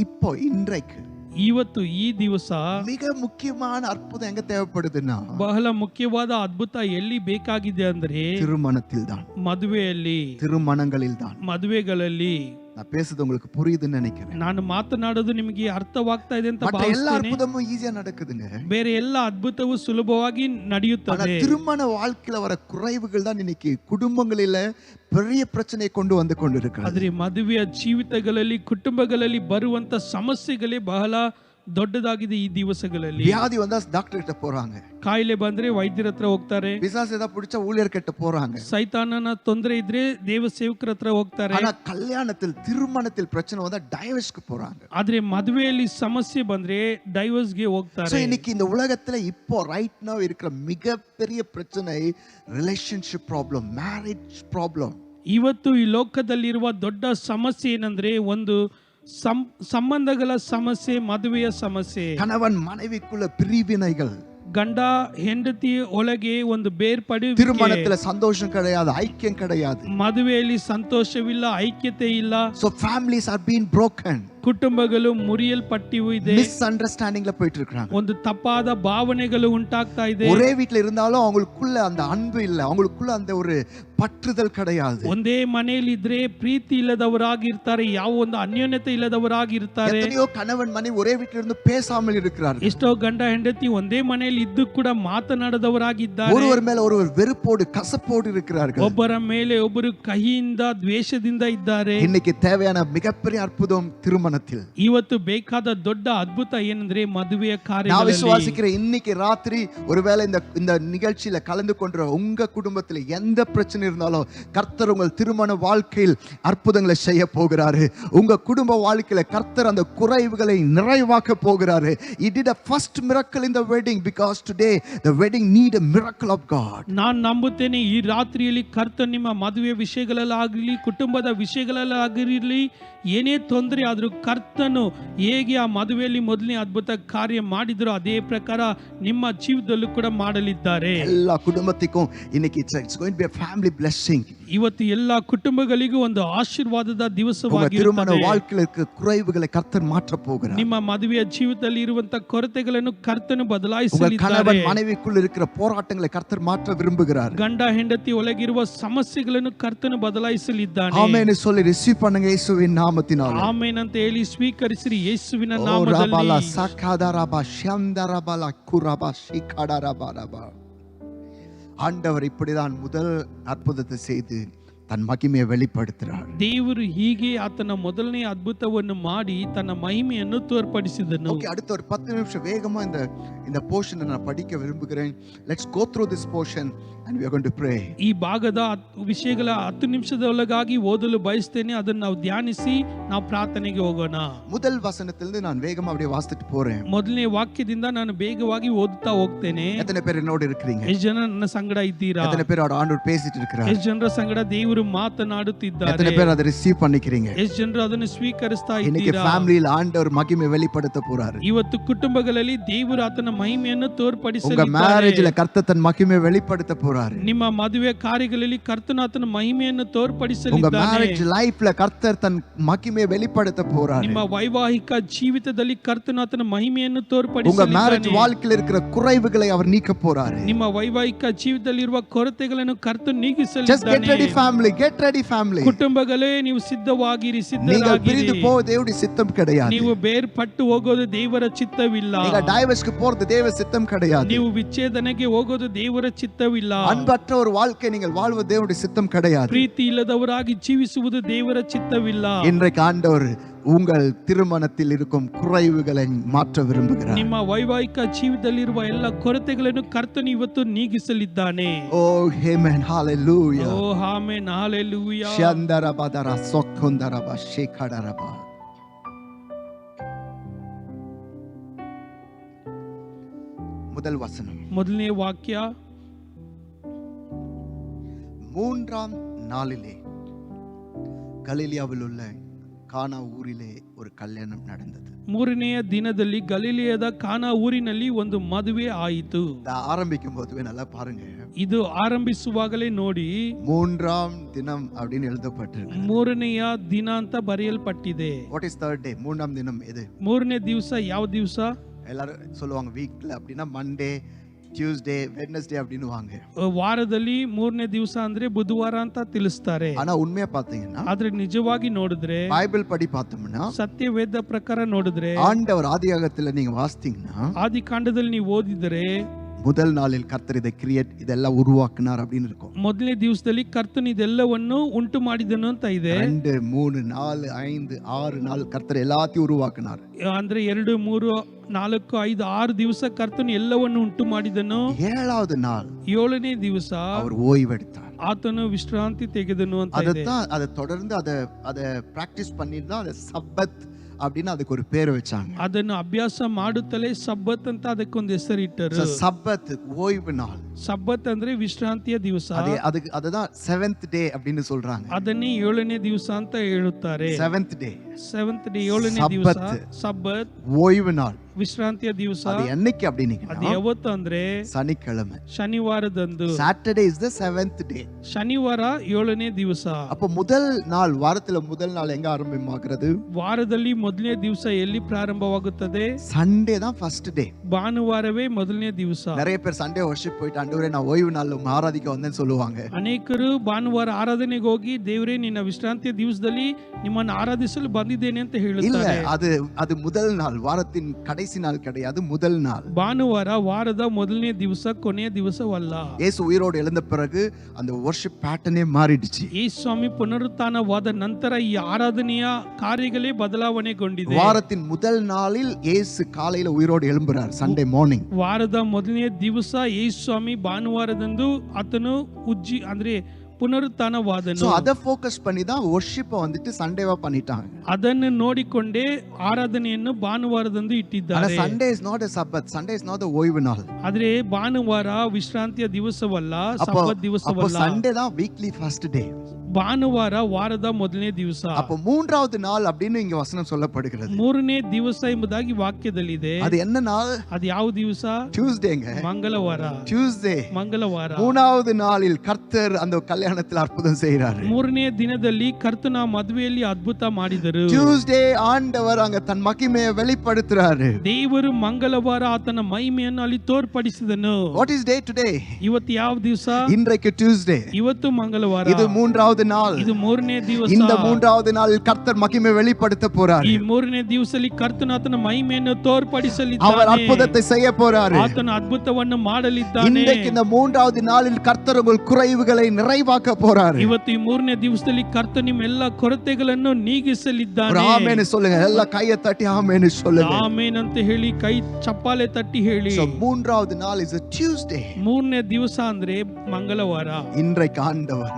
இப்போ இன்றைக்கு ಇವತ್ತು ಈ ದಿವಸ மிக முக்கியமான அற்புதம் எங்க தேவைப்படுதுன்னா, ಬಹಳ ಮುಖ್ಯವಾದ ಅದ್ಭುತ ಎಲ್ಲಿ ಬೇಕಾಗಿದೆ ಅಂದ್ರೆ திருமணத்தில் தான், ಮದುವೆಯಲ್ಲಿ, திருமணங்களில் தான். ಮದುವೆಗಳಲ್ಲಿ. நான் பேசுறது உங்களுக்கு புரியுதுன்னு நினைக்கிறேன். ನಾನು ಮಾತನಾಡೋದು ನಿಮಗೆ ಅರ್ಥವಾಗ್ತಾ ಇದೆ ಅಂತ மற்ற எல்லா ಭಾವಿಸ್ತೇನೆ. அற்புதமும் ஈஸியா நடக்குதுங்க. ಬೇರೆ ಎಲ್ಲ ಅದ್ಭುತವೂ ಸುಲಭವಾಗಿ ನಡೆಯುತ್ತದೆ. திருமண வாழ்க்கையில வர குறைவுகள் தான் இன்னைக்கு குடும்பங்களில பெரிய பிரச்சனையை கொண்டு வந்து கொண்டிருக்கிறது. ಆದ್ರೆ ಮದುವೆಯ ಜೀವಿತಗಳಲ್ಲಿ, ಕುಟುಂಬಗಳಲ್ಲಿ ಬರುವಂತ ಸಮಸ್ಯೆಗಳೇ ಬಹಳ ದೊಡ್ಡದಾಗಿದೆ ಈ ದಿವಸಗಳಲ್ಲಿ. வியாதி வந்தா டாக்டர் கிட்ட போறாங்க, ಕಾಯಿಲೆ ಬಂದ್ರೆ ವೈದ್ಯರ ಹತ್ರ ಹೋಗ್ತಾರೆ, பிசாசு ஏதாவது பிடிச்சா ஊழியர் கிட்ட போறாங்க, ಸೈತಾನನ ತೊಂದರೆ ಇದ್ರೆ ದೇವ ಸೇವಕರ ಹತ್ರ ಹೋಗ್ತಾರೆ. ஆனா கல்யாணத்தில், திருமணத்தில் பிரச்சனை வந்தா டைவர்ஸ்க்கு போறாங்க. ಆದ್ರೆ ಮದುವೆಯಲ್ಲಿ ಸಮಸ್ಯೆ ಬಂದ್ರೆ ಡೈವರ್ಸ್ಗೆ ಹೋಗ್ತಾರೆ. இன்னைக்கு இந்த உலகத்துல இப்போ ரைட் நவ இருக்கிற மிகப்பெரிய பிரச்சனை ரிலேஷன்ஷிப் ப்ராப்ளம், மேரேஜ் ப்ராப்ளம். ಇವತ್ತು ಈ ಲೋಕದಲ್ಲಿರುವ ದೊಡ್ಡ ಸಮಸ್ಯೆ ಏನಂದ್ರೆ ಒಂದು ಸಂಬಂಧಗಳ ಸಮಸ್ಯೆ, ಮದುವೆಯ ಸಮಸ್ಯೆ. கணவன் மனைவிக்குள்ள பிரிவினைகள், ಗಂಡ ಹೆಂಡತಿ ಒಳಗೆ ಒಂದು ಬೇರ್ಪಡುವಿಕೆ, திருமணத்துல சந்தோஷம் கிடையாது, ஐக்கியம் கிடையாது. ಮದುವೆಯಲ್ಲಿ ಸಂತೋಷವಿಲ್ಲ, ಐಕ್ಯತೆ ಇಲ್ಲ. So families are being broken. ಕುಟುಂಬಗಳು ಮುರಿಯಲ್ಪಟ್ಟಿವೆ, மிஸ்அண்டர்ஸ்டாண்டிங்ல போயிட்டு இருக்காங்க. ಒಂದು ತಪ್ಪಾದ ಭಾವನೆಗಳು ಉಂಟಾಗ್ತಾ ಇದೆ. ஒரே வீட்ல இருந்தாலும் அவங்களுக்குள்ள அந்த அன்பு இல்ல, அவங்களுக்குள்ள அந்த ஒரு பற்றுதல் கிடையாது. ಒಂದೇ ಮನೆಯಲ್ಲಿ ಇದ್ರೆ ಪ್ರೀತಿ ಇಲ್ಲದವರಾಗಿರ್ತಾರೆ, ಯಾವ ಒಂದು ಅನ್ಯೋನ್ಯತೆ ಇಲ್ಲದವರಾಗಿರ್ತಾರೆ. எத்தனையோ கணவன் மனைவி ஒரே வீட்ல இருந்து பேசாமல் இருக்கிறார்கள். ಎಷ್ಟೋ ಗಂಡ ಹೆಂಡತಿ ಒಂದೇ ಮನೆಯಲ್ಲಿ ಇದ್ದು ಕೂಡ ಮಾತನಾಡದವರಾಗಿದ್ದಾರೆ. ஒருவர் மேல ஒருவர் வெறுப்போடு கசப்போடு இருக்கிறார்கள். ಒಬ್ಬರ ಮೇಲೆ ಒಬ್ಬರು ಕಹಿಯಿಂದ ದ್ವೇಷದಿಂದ ಇದ್ದಾರೆ. இன்னைக்கு தேவையான மிகப்பெரிய அற்புதம் திருமணத்தில். ಇವತ್ತು ಬೇಕಾದ ದೊಡ್ಡ ಅದ್ಭುತ ಏನಂದ್ರೆ ಮದುವೆಯ நான் ಕಾರ್ಯಗಳಲ್ಲಿ. விசுவாசிக்கிறேன் இன்னைக்கு ராத்திரி ஒருவேளை இந்த நிகழ்ச்சியில கலந்து கொண்ட உங்க குடும்பத்தில் எந்த பிரச்சனை இருந்தாலும் கர்த்தர் உங்கள் திருமண வாழ்க்கையில் அற்புதங்களை செய்ய போகிறாரு. உங்க குடும்ப வாழ்க்கையில கர்த்தர் அந்த குறைவுகளை நிறைவாக்க போகிறாரு. He did a first miracle in the wedding because today the wedding need a miracle of God. ನಾನು ನಂಬುತ್ತೇನೆ ಈ ರಾತ್ರಿಯಲ್ಲಿ ಕರ್ತನು ನಿಮ್ಮ ಮದುವೆ ವಿಷಯಗಳಲ್ಲಾಗಲಿ ಕುಟುಂಬದ ವಿಷಯಗಳಲ್ಲಾಗಿರಲಿ ಏನೇ ತೊಂದರೆ ಆದರೂ ಕರ್ತನು ಹೇಗೆ ಆ ಮದುವೆಯಲ್ಲಿ ಮೊದಲನೇ ಅದ್ಭುತ ಕಾರ್ಯ ಮಾಡಿದ್ರು ಅದೇ ಪ್ರಕಾರ ನಿಮ್ಮ ಜೀವಿತದಲ್ಲೂ ಕೂಡ ಮಾಡಲಿದ್ದಾರೆ. எல்லா குடும்பத்துக்கும் இன்னைக்கு it's going to be a family blessing. ಇವತ್ತು ಎಲ್ಲಾ ಕುಟುಂಬಗಳಿಗೂ ಒಂದು ಆಶೀರ್ವಾದದ உங்க ದಿವಸವಾಗಿರುತ್ತದೆ. திருமண வாழ்க்கையில இருக்க குறைவுகளை கர்த்தர் மாற்ற போகிறார். ನಿಮ್ಮ ಮದುವೆಯ ಜೀವಿತದಲ್ಲಿ ಇರುವಂತ ಕೊರತೆಗಳನ್ನು ಕರ್ತನು உங்க ಬದಲಾಯಿಸಲಿದ್ದಾರೆ. கணவன் மனைவிக்குள்ள இருக்கிற போராட்டங்களை கர்த்தர் மாற்ற விரும்புகிறார். ಗಂಡ ಹೆಂಡತಿ ಒಳಗಿರುವ ಸಮಸ್ಯೆಗಳನ್ನು ಕರ್ತನು ಬದಲಾಯಿಸಲಿದ್ದಾನೆ. ஆமென் சொல்லி ரிசீவ் பண்ணுங்க இயேசுவின் நாமத்தினால. ಆಮೆನ್ ಅಂತ ಹೇಳಿ ಸ್ವೀಕರಿಸಿರಿ ಯೇಸುವಿನ ஓ ನಾಮದಲ್ಲಿ. ரபலா சகாதரபா ஷந்தரபலா குரபா ஷிகடரபரபா. ஆண்டவர் இப்படிதான் முதல் அற்புதத்தை செய்து தன் மகிமையை வெளிப்படுத்துகிறார். ದೇವರು ಹೀಗೆ ಆತನ ಮೊದಲನೇ ಅದ್ಭುತವನ್ನು ಮಾಡಿ ತನ್ನ ಮಹಿಮೆಯನ್ನು ತೋರ್ಪಡಿಸಿದನು. ಓಕೆ, அடுத்த ஒரு 10 நிமிஷம் வேகமா இந்த போர்ஷனை நான் படிக்க விரும்புகிறேன். Let's go through this portion and we are going to pray. ಈ ಭಾಗದ ವಿಷಯಗಳ 10 ನಿಮಿಷದೊಳಗಾಗಿ ಓದಲು ಬಯಸ್ತೇನೆ. ಅದನ್ನು ನಾವು ಧ್ಯಾನಿಸಿ ನಾವು ಪ್ರಾರ್ಥನೆಗೆ ಹೋಗೋಣ. முதல் வசனத்திலிருந்து நான் வேகமா அப்படியே வாசிட்டு போறேன். ಮೊದಲನೇ ವಾಕ್ಯದಿಂದ ನಾನು ಬೇಗವಾಗಿ ಓದುತ್ತಾ ಹೋಗ್ತೇನೆ. எத்தனை பேர் என்னோட இருக்கிறீங்க? ಎಷ್ಟು ಜನ ನನ್ನ ಸಂಗಡ ಇದ್ದೀರಾ? எத்தனை பேரோட ஆண்டவர் பேசிட்டு இருக்கிறார்? ಎಷ್ಟು ಜನರ ಸಂಗಡ ದೇವರು ಮಾತನಾಡುತ್ತಿದ್ದಾರೆ? எத்தனை பேர் அதை ரிசீவ் பண்ணிக்கிறீங்க? ಎಷ್ಟು ಜನರು ಅದನ್ನು ಸ್ವೀಕರಿಸ್ತಾ இன்னைக்கு ಇದ್ದೀರಾ? ஃபேமிலில ஆண்டவர் மகிமை வெளிப்படுத்த போறாரு. ಇವತ್ತು ಕುಟುಂಬಗಳಲ್ಲಿ ದೇವರು ಆತನ ಮಹಿಮೆಯನ್ನು உங்க ತೋರ್ಪಡಿಸಲಿದ್ದಾರೆ. மேரேஜ்ல கர்த்தர் தன் மகிமை வெளிப்படுத்த போறாரு. ನಿಮ್ಮ ಮದುವೆ ಕಾರ್ಯಗಳಲ್ಲಿ ಕರ್ತನು ಆತನ ಮಹಿಮೆಯನ್ನು உங்க ತೋರ್ಪಡಿಸಲಿದ್ದಾನೆ. மேரேஜ் லைஃப்ல கர்த்தர் தன் மகிமையை வெளிப்படுத்த போறாரு. ನಿಮ್ಮ ವೈವಾಹಿಕ ಜೀವಿತದಲ್ಲಿ ಕರ್ತನು ಆತನ ಮಹಿಮೆಯನ್ನು உங்க மேரேஜ் ತೋರ್ಪಡಿಸಲಿದ್ದಾನೆ. வாழ்க்கையில இருக்கிற குறைவுகளை அவர் நீக்க போறாரு. ನಿಮ್ಮ ವೈವಾಹಿಕ ಜೀವಿತದಲ್ಲಿರುವ ಕೊರತೆಗಳನ್ನು ಕರ್ತನು Just get ready ನೀಗಿಸಲಿದ್ದಾನೆ. family, get ready family. ಕುಟುಂಬಗಳೇ ನೀವು ಸಿದ್ಧವಾಗಿರಿ, நீங்கள் பிரிந்து ಸಿದ್ಧರಾಗಿರಿ. போக தேவனுடைய சித்தம் கிடையாது. ನೀವು ಬೇರ್ಪಟ್ಟು ಹೋಗೋದು ದೇವರ ಚಿತ್ತವಿಲ್ಲ. நீங்க டைவர்ஸ்க்கு போறது தேவ சித்தம் கிடையாது. ನೀವು ವಿಚ್ಛೇದನೆಗೆ ಹೋಗೋದು ದೇವರ ಚಿತ್ತವಿಲ್ಲ. அன்பற்ற ஒரு வாழ்க்கை நீங்கள் வாழ்வது தேவனுடைய சித்தம் கிடையாது. ಪ್ರೀತಿ ಇಲ್ಲದವರಾಗಿ ಜೀವಿಸುವುದು ದೇವರ ಚಿತ್ತವಿಲ್ಲ. இன்றைக்கு ஆண்டவர் உங்கள் திருமணத்தில் இருக்கும் குறைவுகளை மாற்ற விரும்புகிறார். ನಿಮ್ಮ ವೈವಾಹಿಕ ಜೀವಿತದಲ್ಲಿರುವ ಎಲ್ಲ ಕೊರತೆಗಳನ್ನು ಕರ್ತನು ಇವತ್ತು ನೀಗಿಸಲಿದ್ದಾನೆ. ಓ ಆಮೆನ್, ಹalleluya. ಓ ಆಮೆನ್, ಹalleluya. ಶಂದರಬದರ ಸೊಕ್ಕಂದರಬ ಶೇಖಡರಬ. முதல் வசனம், ಮೊದಲನೇ ವಾಕ್ಯ. 3ஆம் நாளிலே கலிலியாவில் உள்ள கானா ஊரிலே ஒரு கல்யாணம் நடந்தது. ಮೂರನೆಯ ದಿನದಲ್ಲಿ ಗಲಿಲಿಯದ ಕಾನಾ ಊರಿನಲ್ಲಿ ಒಂದು ಮದುವೆ ಆಯಿತು. ஆரம்பிக்கும் போதுவே நல்லா பாருங்க, ಇದು ಆರಂಭಿಸುವಾಗಲೇ ನೋಡಿ 3ஆம் தினம் அப்படின்னு எழுதப்பட்டிருக்கு. ಮೂರನೆಯ ದಿನ ಅಂತ ಬರೆಯಲ್ಪಟ್ಟಿದೆ. What is third day? 3ஆம் தினம் எது? ಮೂರನೇ ದಿವಸ ಯಾವ ದಿವಸ? எல்லாரும் சொல்லுவாங்க வீக்ல அப்படின்னா மண்டே, ಟ್ಯೂಸ್ಡೇ, ವೆಡ್ನೆಸ್ಡೇ அப்படின்னு வாங்க. ವಾರದಲ್ಲಿ ಮೂರನೇ ದಿವಸ ಅಂದ್ರೆ ಬುಧವಾರ ಅಂತ ತಿಳಿಸ್ತಾರೆ. ஆனா உண்மையா பாத்தீங்கன்னா, ಆದ್ರೆ ನಿಜವಾಗಿ ನೋಡಿದ್ರೆ, பைபிள் படி பார்த்தோம்னா, ಸತ್ಯ ವೇದ ಪ್ರಕಾರ ನೋಡಿದ್ರೆ, ஆண்டவர் ஆதியாகத்துல நீங்க வாசித்தீங்கன்னா, ಆದಿ ಕಾಂಡದಲ್ಲಿ ನೀವು ಓದಿದರೆ முதல் நாளில் கர்த்தர் இதை கிரியேட் இதெல்லாம் உருவாக்குனார் அப்படின்னு இருக்கும். ಮೊದಲನೇ ದಿವಸದಲ್ಲಿ ಕರ್ತನು ಇದೆಲ್ಲವನ್ನು ಉಂಟು ಮಾಡಿದನು ಅಂತ ಇದೆ. 2, 3, 4, 5, 6 நாள் கர்த்தர் எல்லாத்தையும் உருவாக்குனார். ಅಂದ್ರೆ 2, 3, 4, 5, 6 ದಿವಸ ಕರ್ತನು ಎಲ್ಲವನ್ನು ಉಂಟು ಮಾಡಿದನು. 7வது நாள் 7ನೇ ದಿವಸ அவர் ஓய்வெடுத்தார். ಆತನು ವಿಶ್ರಾಂತಿ ತೆಗೆದನು ಅಂತ ಇದೆ. அதை தொடர்ந்து அதை பிராக்டிஸ் பண்ணிட்டு தான் அதை சப்பத் அப்படின்னு அதுக்கு ஒரு பேர் வச்சாங்க. ಅದನ್ನು ಅಭ್ಯಾಸ ಮಾಡುತ್ತಲೇ ಸಬ್ಬತ್ ಅಂತ ಅದಕ್ಕೊಂದು ಹೆಸರಿಟ್ಟರು. சப்பத் ஓய்வு நாள். ಸಬ್ಬತ್ ಅಂದ್ರೆ ವಿಶ್ರಾಂತಿಯ ದಿವಸ. அதுதான் செவன்த் டே அப்படின்னு சொல்றாங்க. ಅದನ್ನೇ 7ನೇ ದಿವಸ ಅಂತ ಹೇಳುತ್ತಾರೆ. செவன்த் டே 7th ಡೇ 7ನೇ ದಿವಸ ಸಬ್ಬತ್ ஓய்வு நாள், ವಿಶ್ರಾಂತಿಯ ದಿವಸ. அது என்னைக்கு அப்படினீங்க? ಅದು ಯಾವತ್ತು ಅಂದ್ರೆ சனிக்கிழமை, ಶನಿವಾರದಂದು. சாட்டர்டே இஸ் தி 7th டே. ಶನಿವಾರ 7ನೇ ದಿವಸ. அப்ப முதல் நாள், வாரத்துல முதல் நாள் எங்க ஆரம்பமாகிறது? ವಾರದಲ್ಲಿ ಮೊದಲನೇ ದಿವಸ ಎಲ್ಲಿ ಪ್ರಾರಂಭವಾಗುತ್ತದೆ? சண்டே தான் ஃபர்ஸ்ட் டே. ಭಾನುವಾರವೇ ಮೊದಲನೇ ದಿವಸ. நிறைய பேர் சண்டே வர்ஷிப் போயிட்டு ஆண்டவரே நான் ஓய்வு நாள்ல உம்மை ஆராதிக்க வந்தேன்னு சொல்லுவாங்க. ಅನೇಕರು ಭಾನುವಾರ ಆರಾಧನೆಗೆ ಹೋಗಿ ದೇವರೇ ನಿನ್ನ ವಿಶ್ರಾಂತಿಯ ದಿವಸದಲ್ಲಿ ನಿಮ್ಮನ್ನು ಆರಾಧಿಸಲು ಬಂದಿದ್ದೇನೆ ಅಂತ இல்ல, ಹೇಳುತ್ತಾರೆ. அது முதல் நாள், வாரத்தின் கடைசி நாள் கிடையாது, முதல் நாள். ಭಾನುವಾರ ವಾರದ ಮೊದಲನೇ ದಿವಸ, ಕೊನೆಯ ದಿವಸವಲ್ಲ. இயேசு உயிரோடு எழுந்த பிறகு அந்த வர்ஷிப் பேட்டர்னே மாறிடுச்சு. ಯೇಸು ಸ್ವಾಮಿ ಪುನರುತ್ಥಾನವಾದ ನಂತರ ಈ ಆರಾಧನೆಯ ಕಾರ್ಯಗಳೇ ಬದಲಾವಣೆಗೊಂಡಿದೆ. வாரத்தின் முதல் நாளில் இயேசு காலையில உயிரோடு எழும்புறார், சண்டே மார்னிங். ವಾರದ ಮೊದಲನೇ ದಿವಸ ಯೇಸು ಸ್ವಾಮಿ ಭಾನುವಾರದಂದು ಆತನು ಅಂದ್ರೆ ಪುನರುತ್ಥಾನವಾದನು. அத ஃபோக்கஸ் பண்ணி தான் வர்ஷிப்பை வந்துட்டு சண்டேவா பண்ணிட்டாங்க. ಅದನ್ನು ನೋಡಿಕೊಂಡೇ ಆರಾಧನೆಯನ್ನು ಭಾನುವಾರದಂದು ಇಟ್ಟಿದ್ದಾರೆ. Sunday is not a Sabbath, Sunday is not a ஓய்வு நாள். ಆದ್ರೆ ಭಾನುವಾರ ವಿಶ್ರಾಂತಿಯ ದಿವಸವಲ್ಲ, ಸಬ್ಬತ್ ದಿವಸವಲ್ಲ. சண்டே தான் வீக்லி ஃபர்ஸ்ட் டே. ಭಾನುವಾರ ವಾರದ ಮೊದಲನೇ ದಿವಸ. அப்ப மூன்றாவது நாள் அப்படின்னு இங்க வசனம் சொல்லப்படுகிறது. ಮೂರನೇ ದಿವಸ ಎಂಬುದಾಗಿ ವಾಕ್ಯದಲ್ಲಿದೆ. அது என்ன நாள்? ಅದು ಯಾವ ದಿವಸ? ಟ್ಯೂಸ್ಡೇங்க. ಮಂಗಳವಾರ. ಟ್ಯೂಸ್ಡೇ, ಮಂಗಳವಾರ. மூணாவது நாளில் கர்த்தர் அந்த கல்யாணத்தில் அற்புதம் செய்கிறார். ಮೂರನೇ ದಿನದಲ್ಲಿ ಕರ್ತನ ಮದುವೆಯಲ್ಲಿ ಅದ್ಭುತ ಮಾಡಿದರು. ಟ್ಯೂಸ್ಡೇ ஆண்டவர் அங்க தன் மகிமையை வெளிப்படுத்துறாரு. ದೇವರು ಮಂಗಳವಾರ ಆತನ ಮಹಿಮೆಯನ್ನು ಅಲ್ಲಿ ತೋರ್ಪಡಿಸಿದನು. What is day today? ಇವತ್ತು ಯಾವ ದಿವಸ? இன்றைக்கு டியூஸ்டே. ಇವತ್ತು ಮಂಗಳವಾರ. இது மூன்றாவது நாள். ಇದು ಮೂರನೇ ದಿವಸ. இந்த மூன்றாவது நாளில் கர்த்தர் மகிமை வெளிப்படுத்த போறார். ಈ ಮೂರನೇ ದಿವಸದಲ್ಲಿ ಕರ್ತನ ಆತನ ಮಹಿಮೆಯನ್ನು ತೋರ್ಪಡಿಸಲಿದ್ದಾನೆ. அவர் அற்புதத்தை செய்ய போறார். ಆತನ ಅದ್ಭುತವನ್ನು ಮಾಡಲಿದ್ದಾನೆ. இன்றைக்கு இந்த மூன்றாவது நாளில் கர்த்தர் உங்கள் குறைவுகளை நிறைவாக்க போறார். ಇವತ್ತು ಈ ಮೂರನೇ ದಿವಸದಲ್ಲಿ ಕರ್ತನ ನಿಮ್ಮ ಎಲ್ಲ ಕೊರತೆಗಳನ್ನು ನೀಗಿಸಲಿದ್ದಾನೆ. ಆಮೆನ್ சொல்லுங்க. ಎಲ್ಲ ಕೈயை ತಟ್ಟಿ ಆಮೆನ್ சொல்லுங்க. ಆಮೆನ್ ಅಂತ ಹೇಳಿ ಕೈ ಚಪ್ಪಾಳೆ ತಟ್ಟಿ ಹೇಳಿ. மூன்றாவது நாள் is a Tuesday. ಮೂರನೇ ದಿವಸ ಅಂದ್ರೆ ಮಂಗಳವಾರ. இன்றைக்கு ஆண்டவர்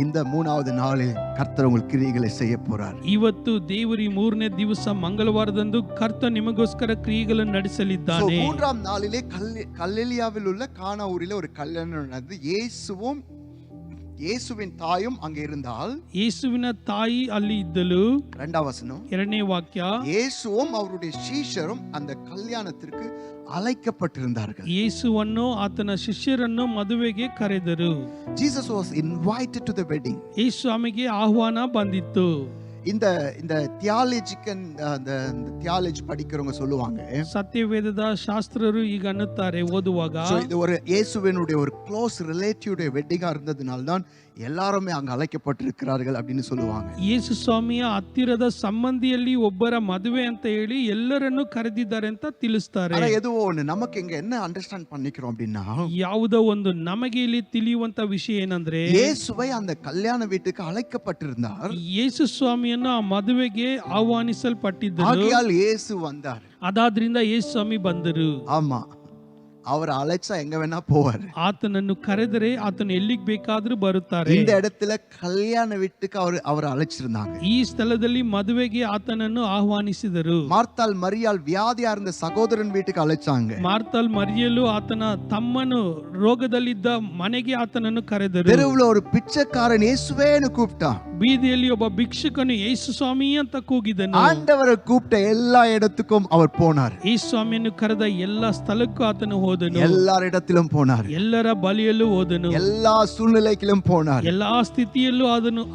இந்த மூணாவது நாளில் கர்த்தர் உங்கள் கிரியைகளை செய்ய போறார். ಇವತ್ತು ದೇವರು ಈ ಮೂರನೇ ದಿವಸ ಮಂಗಳವಾರದಂದು ಕರ್ತ ನಿಮಗೋಸ್ಕರ ಕ್ರಿಯೆಗಳನ್ನು ನಡೆಸಲಿದ್ದಾನೆ. மூன்றாம் நாளிலே கலிலேயாவில் உள்ள கானா ஊரிலே ஒரு கல்யாணம் நடந்தது. இயேசுவின் தாயும் அங்கே இருந்தால், ಯೇಸುವಿನ ತಾಯಿ ಅಲ್ಲಿ ಇದ್ದಳು. இரண்டாம் வசனம், ಎರಡನೇ ವಾಕ್ಯ. இயேசுவும் அவருடைய சீஷரும் அந்த கல்யாணத்திற்கு அழைக்கப்பட்டிருந்தார்கள். ಯೇಸುವನ್ನು ಆತನ ಶಿಷ್ಯರನ್ನು ಮದುವೆಗೆ ಕರೆದರು. Jesus was invited to the wedding. ಯೇಸು ಸ್ವಾಮಿಗೆ ಆಹ್ವಾನ ಬಂದಿತ್ತು. இந்த தியாலஜிக்கன் அந்த தியாலஜி படிக்கிறவங்க சொல்லுவாங்க, ಸತ್ಯವೇದದ ಶಾಸ್ತ್ರರು ಈಗ ಅನ್ನುತ್ತಾರೆ ಓದುವಾಗ, இது ஒரு இயேசுவினுடைய ஒரு க்ளோஸ் ரிலேட்டிவ் வெட்டிங்கா இருந்ததனால தான் எல்லாரும் அங்க அழைக்கப்பட்டிருக்கிறார்கள் அப்படின்னு சொல்லுவாங்க. ಯೇಸು ಸ್ವಾಮಿಯ ಹತ್ತಿರದ ಸಂಬಂಧಿಯಲ್ಲಿ ಒಬ್ಬರ ಮದುವೆ ಅಂತ ಹೇಳಿ ಎಲ್ಲರನ್ನು ಕರೆದಿದ್ದಾರೆ ಅಂತ ತಿಳಿಸ್ತಾರೆ. ஆனா எதுவோ ஒண்ணு நமக்கு இங்க என்ன அண்டர்ஸ்டாண்ட் பண்ணிக்கிறோம் அப்படின்னா, ಯಾವುದೋ ಒಂದು ನಮಗೆ ಇಲ್ಲಿ ತಿಳಿಯುವಂತ ವಿಷಯ ಏನಂದ್ರೆ, இயேசுவை அந்த கல்யாண வீட்டுக்கு அழைக்கப்பட்டிருந்தார். ಯೇಸು ಸ್ವಾಮಿಯನ್ನು ಆ ಮದುವೆಗೆ ಆಹ್ವಾನಿಸಲ್ಪಟ್ಟಿದ್ದರು. ஆகையால் இயேசு வந்தார். ಅದಾದ್ರಿಂದ ಯೇಸು ಸ್ವಾಮಿ ಬಂದರು. ஆமா, அவர் அழைச்சா எங்க வேணா போவார். ಆತನನ್ನು ಕರೆದರೆ ಆತನು ಎಲ್ಲಿಗೆ ಬೇಕಾದ್ರೂ ಬರುತ್ತಾರೆ. இந்த இடத்துல கல்யாண வீட்டுக்கு அவர் அழைச்சிருந்தாங்க. ಈ ಸ್ಥಳದಲ್ಲಿ ಮದುವೆಗೆ ಆತನನ್ನು ಆಹ್ವಾನಿಸಿದರು. மார்த்தாள் மரியாள் வியாதியா இருந்த சகோதரன் வீட்டுக்கு அழைச்சாங்க. ಮಾರ್ತಾಲ್ ಮರಿಯಲು ಆತನ ತಮ್ಮನು ರೋಗದಲ್ಲಿದ್ದ ಮನೆಗೆ ಆತನನ್ನು ಕರೆದರು. தெருவுல ஒரு பிச்சைக்காரன் இயேசுவேன்னு கூப்பிட்டான். ಬೀದಿಯಲ್ಲಿ ಒಬ್ಬ ಭಿಕ್ಷುಕನು ಯೇಸು ಸ್ವಾಮಿ ಅಂತ ಕೂಗಿದನು. ஆண்டவரை கூப்பிட்ட எல்லா இடத்துக்கும் அவர் போனார். ಯೇಸು ಸ್ವಾಮಿಯನ್ನು ಕರೆದ ಎಲ್ಲ ಸ್ಥಳಕ್ಕೂ ಆತನು ಹೋದನು. எல்லார் இடத்திலும் போனார். ಎಲ್ಲರ ಬಳಿಯಲ್ಲೂ ಹೋದನು. எல்லா சூழ்நிலைகளிலும் போனார். ಎಲ್ಲಾ ಸ್ಥಿತಿಯಲ್ಲೂ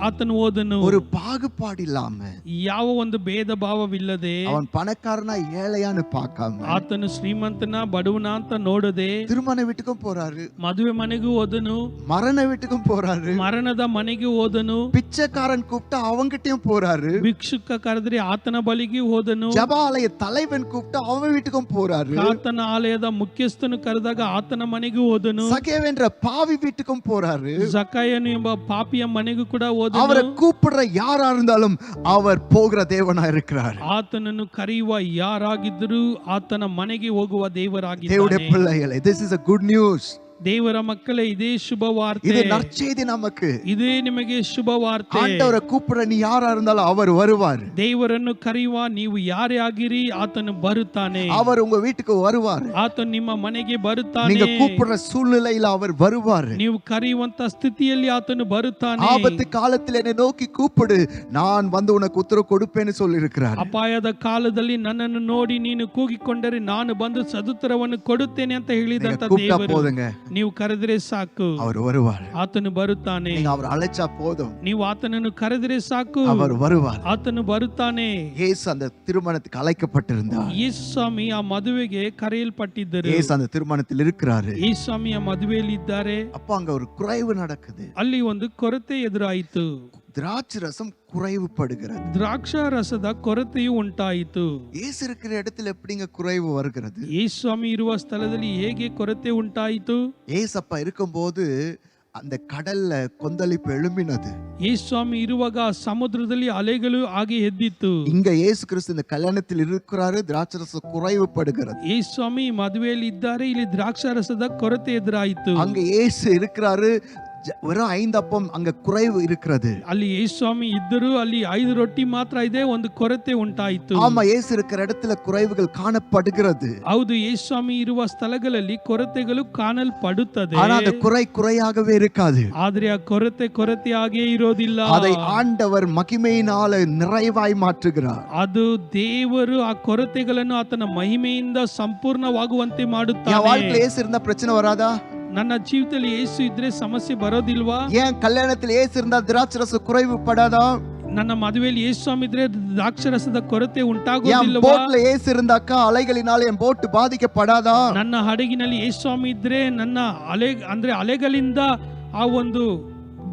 ಆತನು ಹೋದನು. ஒரு பாகுபாடு இல்லாம, ಯಾವ ಒಂದು ಭೇದ ಭಾವವಿಲ್ಲದೆ, அவன் பணக்காரனா ஏழையான்னு பார்க்காம, ಆತನು ಶ್ರೀಮಂತನ ಬಡವನ ಅಂತ ನೋಡದೆ திருமண வீட்டுக்கும் போறாரு, ಮದುವೆ ಮನೆಗೂ ಹೋದನು, மரண வீட்டுக்கும் போறாரு, ಮರಣದ ಮನೆಗೆ ಹೋದನು, பிச்சைக்காரன் கூப்பிட்டா அவங்கிட்டயும் போறாரு, ಭಿಕ್ಷುಕ ಕರೆದ್ರೆ ಆತನ ಬಳಿಗೆ ಹೋದನು, ஜபாலய தலைவன் கூப்பிட்டா அவன் வீட்டுக்கும் போறாரு, ಆತನ ಆಲಯದ ಮುಖ್ಯಸ್ಥನು ಕರೆದಾಗ ಆತನ ಮನೆಗೂ ಹೋದನು, சகேவென்ற பாவி வீட்டுக்கும் போறாரு, ಜಕಾಯನು ಎಂಬ ಪಾಪಿಯ ಮನೆಗೂ ಕೂಡ ಹೋದನು. அவரை கூப்பிடுற யாரா இருந்தாலும் அவர் போகிற தேவனா இருக்கிறார். ಆತನನ್ನು ಕರೆಯುವ ಯಾರಾಗಿದ್ದರೂ ಆತನ ಮನೆಗೆ ಹೋಗುವ தேவனுடைய ದೇವರಾಗಿದ್ದಾನೆ. பிள்ளைகளே, this is a good news. ದೇವರ ಮಕ್ಕಳೇ, ಇದೇ ಶುಭ ವಾರ್ತೆ, இது நற்செய்தி நமக்கு. ಇದೇ ನಿಮಗೆ ಶುಭ ವಾರ್ತೆ. ஆண்டவரை கூப்பிட நீ யாரா இருந்தாலும் அவர் வருவார். ದೇವರನ್ನು ಕರೆಯುವ ನೀವು ಯಾರೇ ಆಗಿರಿ, ಆತನು ಬರುತ್ತಾನೆ. அவர் உங்க வீட்டுக்கு வருவார். ಆತನು ನಿಮ್ಮ ಮನೆಗೆ ಬರುತ್ತಾನೆ. நீங்க கூப்பிடுற சூழ்நிலையில அவர் வருவார். ನೀವು ಕರೆಯುವಂತ ಸ್ಥಿತಿಯಲ್ಲಿ ಆತನು ಬರುತ್ತಾನೆ. ஆபத்து காலத்தில் என்னை நோக்கி கூப்பிடு, நான் வந்து உனக்கு உத்தரவு கொடுப்பேன்னு சொல்லி இருக்கிறார். ಅಪಾಯದ ಕಾಲದಲ್ಲಿ ನನ್ನನ್ನು ನೋಡಿ ನೀನು ಕೂಗಿಕೊಂಡರೆ ನಾನು ಬಂದು ಸದುತ್ತರವನ್ನು ಕೊಡುತ್ತೇನೆ ಅಂತ ಹೇಳಿದಂತ கூப்பிட்டா ದೇವರು, போதுங்க, ನೀವು ಕರೆದರೆ ಸಾಕು, அவர் வருவார். ಆತನು ಬರುತ್ತಾನೆ. நீங்க அவர் அழைச்சா போதும், ನೀವು ಆತನನ್ನು ಕರೆದರೆ ಸಾಕು, அவர் வருவார். ಆತನು ಬರುತ್ತಾನೆ. இயேசு அந்த திருமணத்துக்கு அழைக்கப்பட்டிருந்தார். ಯೇಸು ಸ್ವಾಮಿ ಆ ಮದುವೆಗೆ ಕರೆಯಲ್ಪಟ್ಟಿದ್ದರು. இயேசு அந்த திருமணத்தில் இருக்கிறாரு. ಯೇಸು ಸ್ವಾಮಿ ಆ ಮದುವೆಯಲ್ಲಿ ಇದ್ದಾರೆ. அப்ப அங்க ஒரு குறைவு நடக்குது. ಅಲ್ಲಿ ಒಂದು ಕೊರತೆ ಎದುರಾಯಿತು. திராட்சை ரசம் குறைவுபடுகிறது. ದ್ರಾಕ್ಷಾರಸದ ಕೊರತೆಯು ಉಂಟಾಯಿತು. இயேசு இருக்கிற இடத்துல எப்படிங்க குறைவு வருகிறது? ಯೇಸು ಸ್ವಾಮಿ ಇರುವ ಸ್ಥಳದಲ್ಲಿ ಹೇಗೆ ಕೊರತೆ ಉಂಟಾಯಿತು? ஏசப்பா இருக்கும்போது அந்த கடல்ல கொந்தளிப்பு எழும்பினது. ಯೇಸು ಸ್ವಾಮಿ ಇರುವಾಗ ಸಮುದ್ರದಲ್ಲಿ ಅಲೆಗಳು ಹಾಗೆ ಎದ್ದಿತ್ತು. இங்க இயேசு கிறிஸ்து இந்த கல்யாணத்தில் இருக்கிறாரு, திராட்சை ரசம் குறைவுபடுகிறது. ಯೇಸು ಸ್ವಾಮಿ ಮದುವೆಯಲ್ಲಿ ಇದ್ದಾರೆ, ಇಲ್ಲಿ ದ್ರಾಕ್ಷಾರಸದ ಕೊರತೆ ಎದುರಾಯಿತು. அங்க இயேசு இருக்கிறாரு, வெறும் 5 அப்பம், அங்க குறைவு இருக்கிறது. ಅಲ್ಲಿ ಯೇಸು ಸ್ವಾಮಿ ಇದ್ದರು, ಅಲ್ಲಿ 5 ರೊಟ್ಟಿ ಮಾತ್ರ ಇದೆ, ಒಂದು ಕೊರತೆ ಉಂಟಾಯಿತು. ஆமா, இயேசு இருக்கிற இடத்துல குறைவுகள் காணப்படுகிறது. ಹೌದು, ಯೇಸು ಸ್ವಾಮಿ ಇರುವ ಸ್ಥಳಗಳಲ್ಲಿ ಕೊರತೆಗಳು ಕಾಣಲ್ಪಡುತ್ತದೆ. ஆனா அந்த குறையாகவே இருக்காது. ಆದ್ರೆ ಆ ಕೊರತೆಯಾಗೇ ಇರೋದಿಲ್ಲ. அதை ஆண்டவர் மகிமையினால நிறைவாய் மாற்றுகிறார். ಅದು ದೇವರು ಆ ಕೊರತೆಗಳನ್ನು ಆತನ ಮಹಿಮೆಯಿಂದ ಸಂಪೂರ್ಣವಾಗುವಂತೆ என் ಮಾಡುತ್ತಾನೆ. வாழ்க்கையில இயேசு இருந்தா பிரச்சனை வராதா? ನನ್ನ ಜೀವಿತದಲ್ಲಿ ಯೇಸು ಇದ್ರೆ ಸಮಸ್ಯೆ ಬರೋದಿಲ್ವಾ? ஏன் கல்யாணத்தில் இயேசு இருந்தா திராட்சை ரசம் குறைவுபடாதா? ನನ್ನ ಮದುವೆಯಲ್ಲಿ ಯೇಸು ಸ್ವಾಮಿ ಇದ್ರೆ ದ್ರಾಕ್ಷಾರಸದ ಕೊರತೆ என் ಉಂಟಾಗೋದಿಲ್ವಾ? போட்ல இயேசு இருந்தாக்கா அலைகளினால என் போட் பாதிக்கப்படாதா? ನನ್ನ ಹಡಗಿನಲ್ಲಿ ಯೇಸು ಸ್ವಾಮಿ ಇದ್ರೆ ನನ್ನ ಅಲೆಗಳಿಂದ ಆ ಒಂದು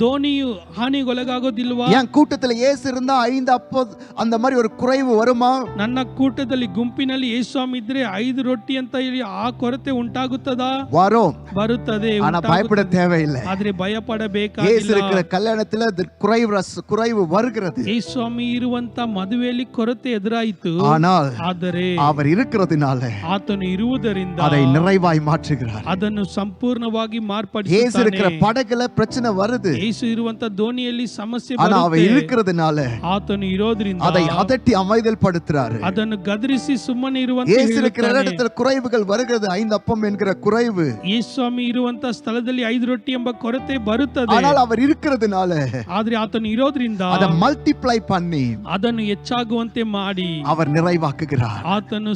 ದೋಣಿಯು ಹಾನಿಗೊಳಗಾಗೋದಿಲ್ವಾ? என் கூட்டத்துல இயேசு இருந்தா 5 அப்பம் அந்த மாதிரி ஒரு குறைவு வருமா? ನನ್ನ ಕೂಟದಲ್ಲಿ ಗುಂಪಿನಲ್ಲಿ ಯೇಸು ಸ್ವಾಮಿ ಇದ್ರೆ 5 ರೊಟ್ಟಿ ಅಂತ ಹೇಳಿ ಆ ಕೊರತೆ ಉಂಟಾಗುತ್ತದಾ? வரும், ಬರುತ್ತದೆ. ஆனா பயப்பட தேவையில்லை. ಆದ್ರೆ ಭಯ இயேசு ಪಡಬೇಕಾಗಿಲ್ಲ. இருக்கிற கல்யாணத்துல குறைவு வருகிறது. ಯೇಸು ಸ್ವಾಮಿ ಇರುವಂತ ಮದುವೆಯಲ್ಲಿ ಕೊರತೆ ಎದುರಾಯಿತು. ஆனால் ಆದರೆ அவர் இருக்கிறதுனால ಆತನು ಇರುವುದರಿಂದ அதை நிறைவாய் மாற்றுகிறார். ಅದನ್ನು ಸಂಪೂರ್ಣವಾಗಿ இயேசு ಮಾರ್ಪಡಿಸುತ್ತಾನೆ. இருக்கிற படகுல பிரச்சனை வருது, ಯೇಸು ಇರುವಂತ ದೋಣಿಯಲ್ಲಿ ಸಮಸ್ಯೆ ஆனா அவர் ಬರುತ್ತೆ. இருக்கிறதுனால ಆತನು ಇರೋದ್ರಿಂದ அதை அதட்டி அமைதல் படுத்துறாரு. ಅದನ್ನು ಗದರಿಸಿ ಸುಮ್ಮನೆ ಇರುವಂತೆ இயேசு இருக்கிற ಹೇಳುತ್ತಾನೆ. இடத்துல குறைவுகள் வருகிறது, 5 அப்பம் என்கிற குறைவு. ಯೇಸು ಸ್ವಾಮಿ ಇರುವಂತ ಸ್ಥಳದಲ್ಲಿ 5 ರೊಟ್ಟಿ ಎಂಬ ಕೊರತೆ ಬರುತ್ತದೆ. ஆனால் அவர் இருக்கிறதுனால ಆದ್ರೆ ಆತನು ಇರೋದ್ರಿಂದ அதை மல்டிப்ளை பண்ணி ಅದನ್ನು ಹೆಚ್ಚಾಗುವಂತೆ ಮಾಡಿ அவர் நிறைவாக்குகிறார். ಆತನು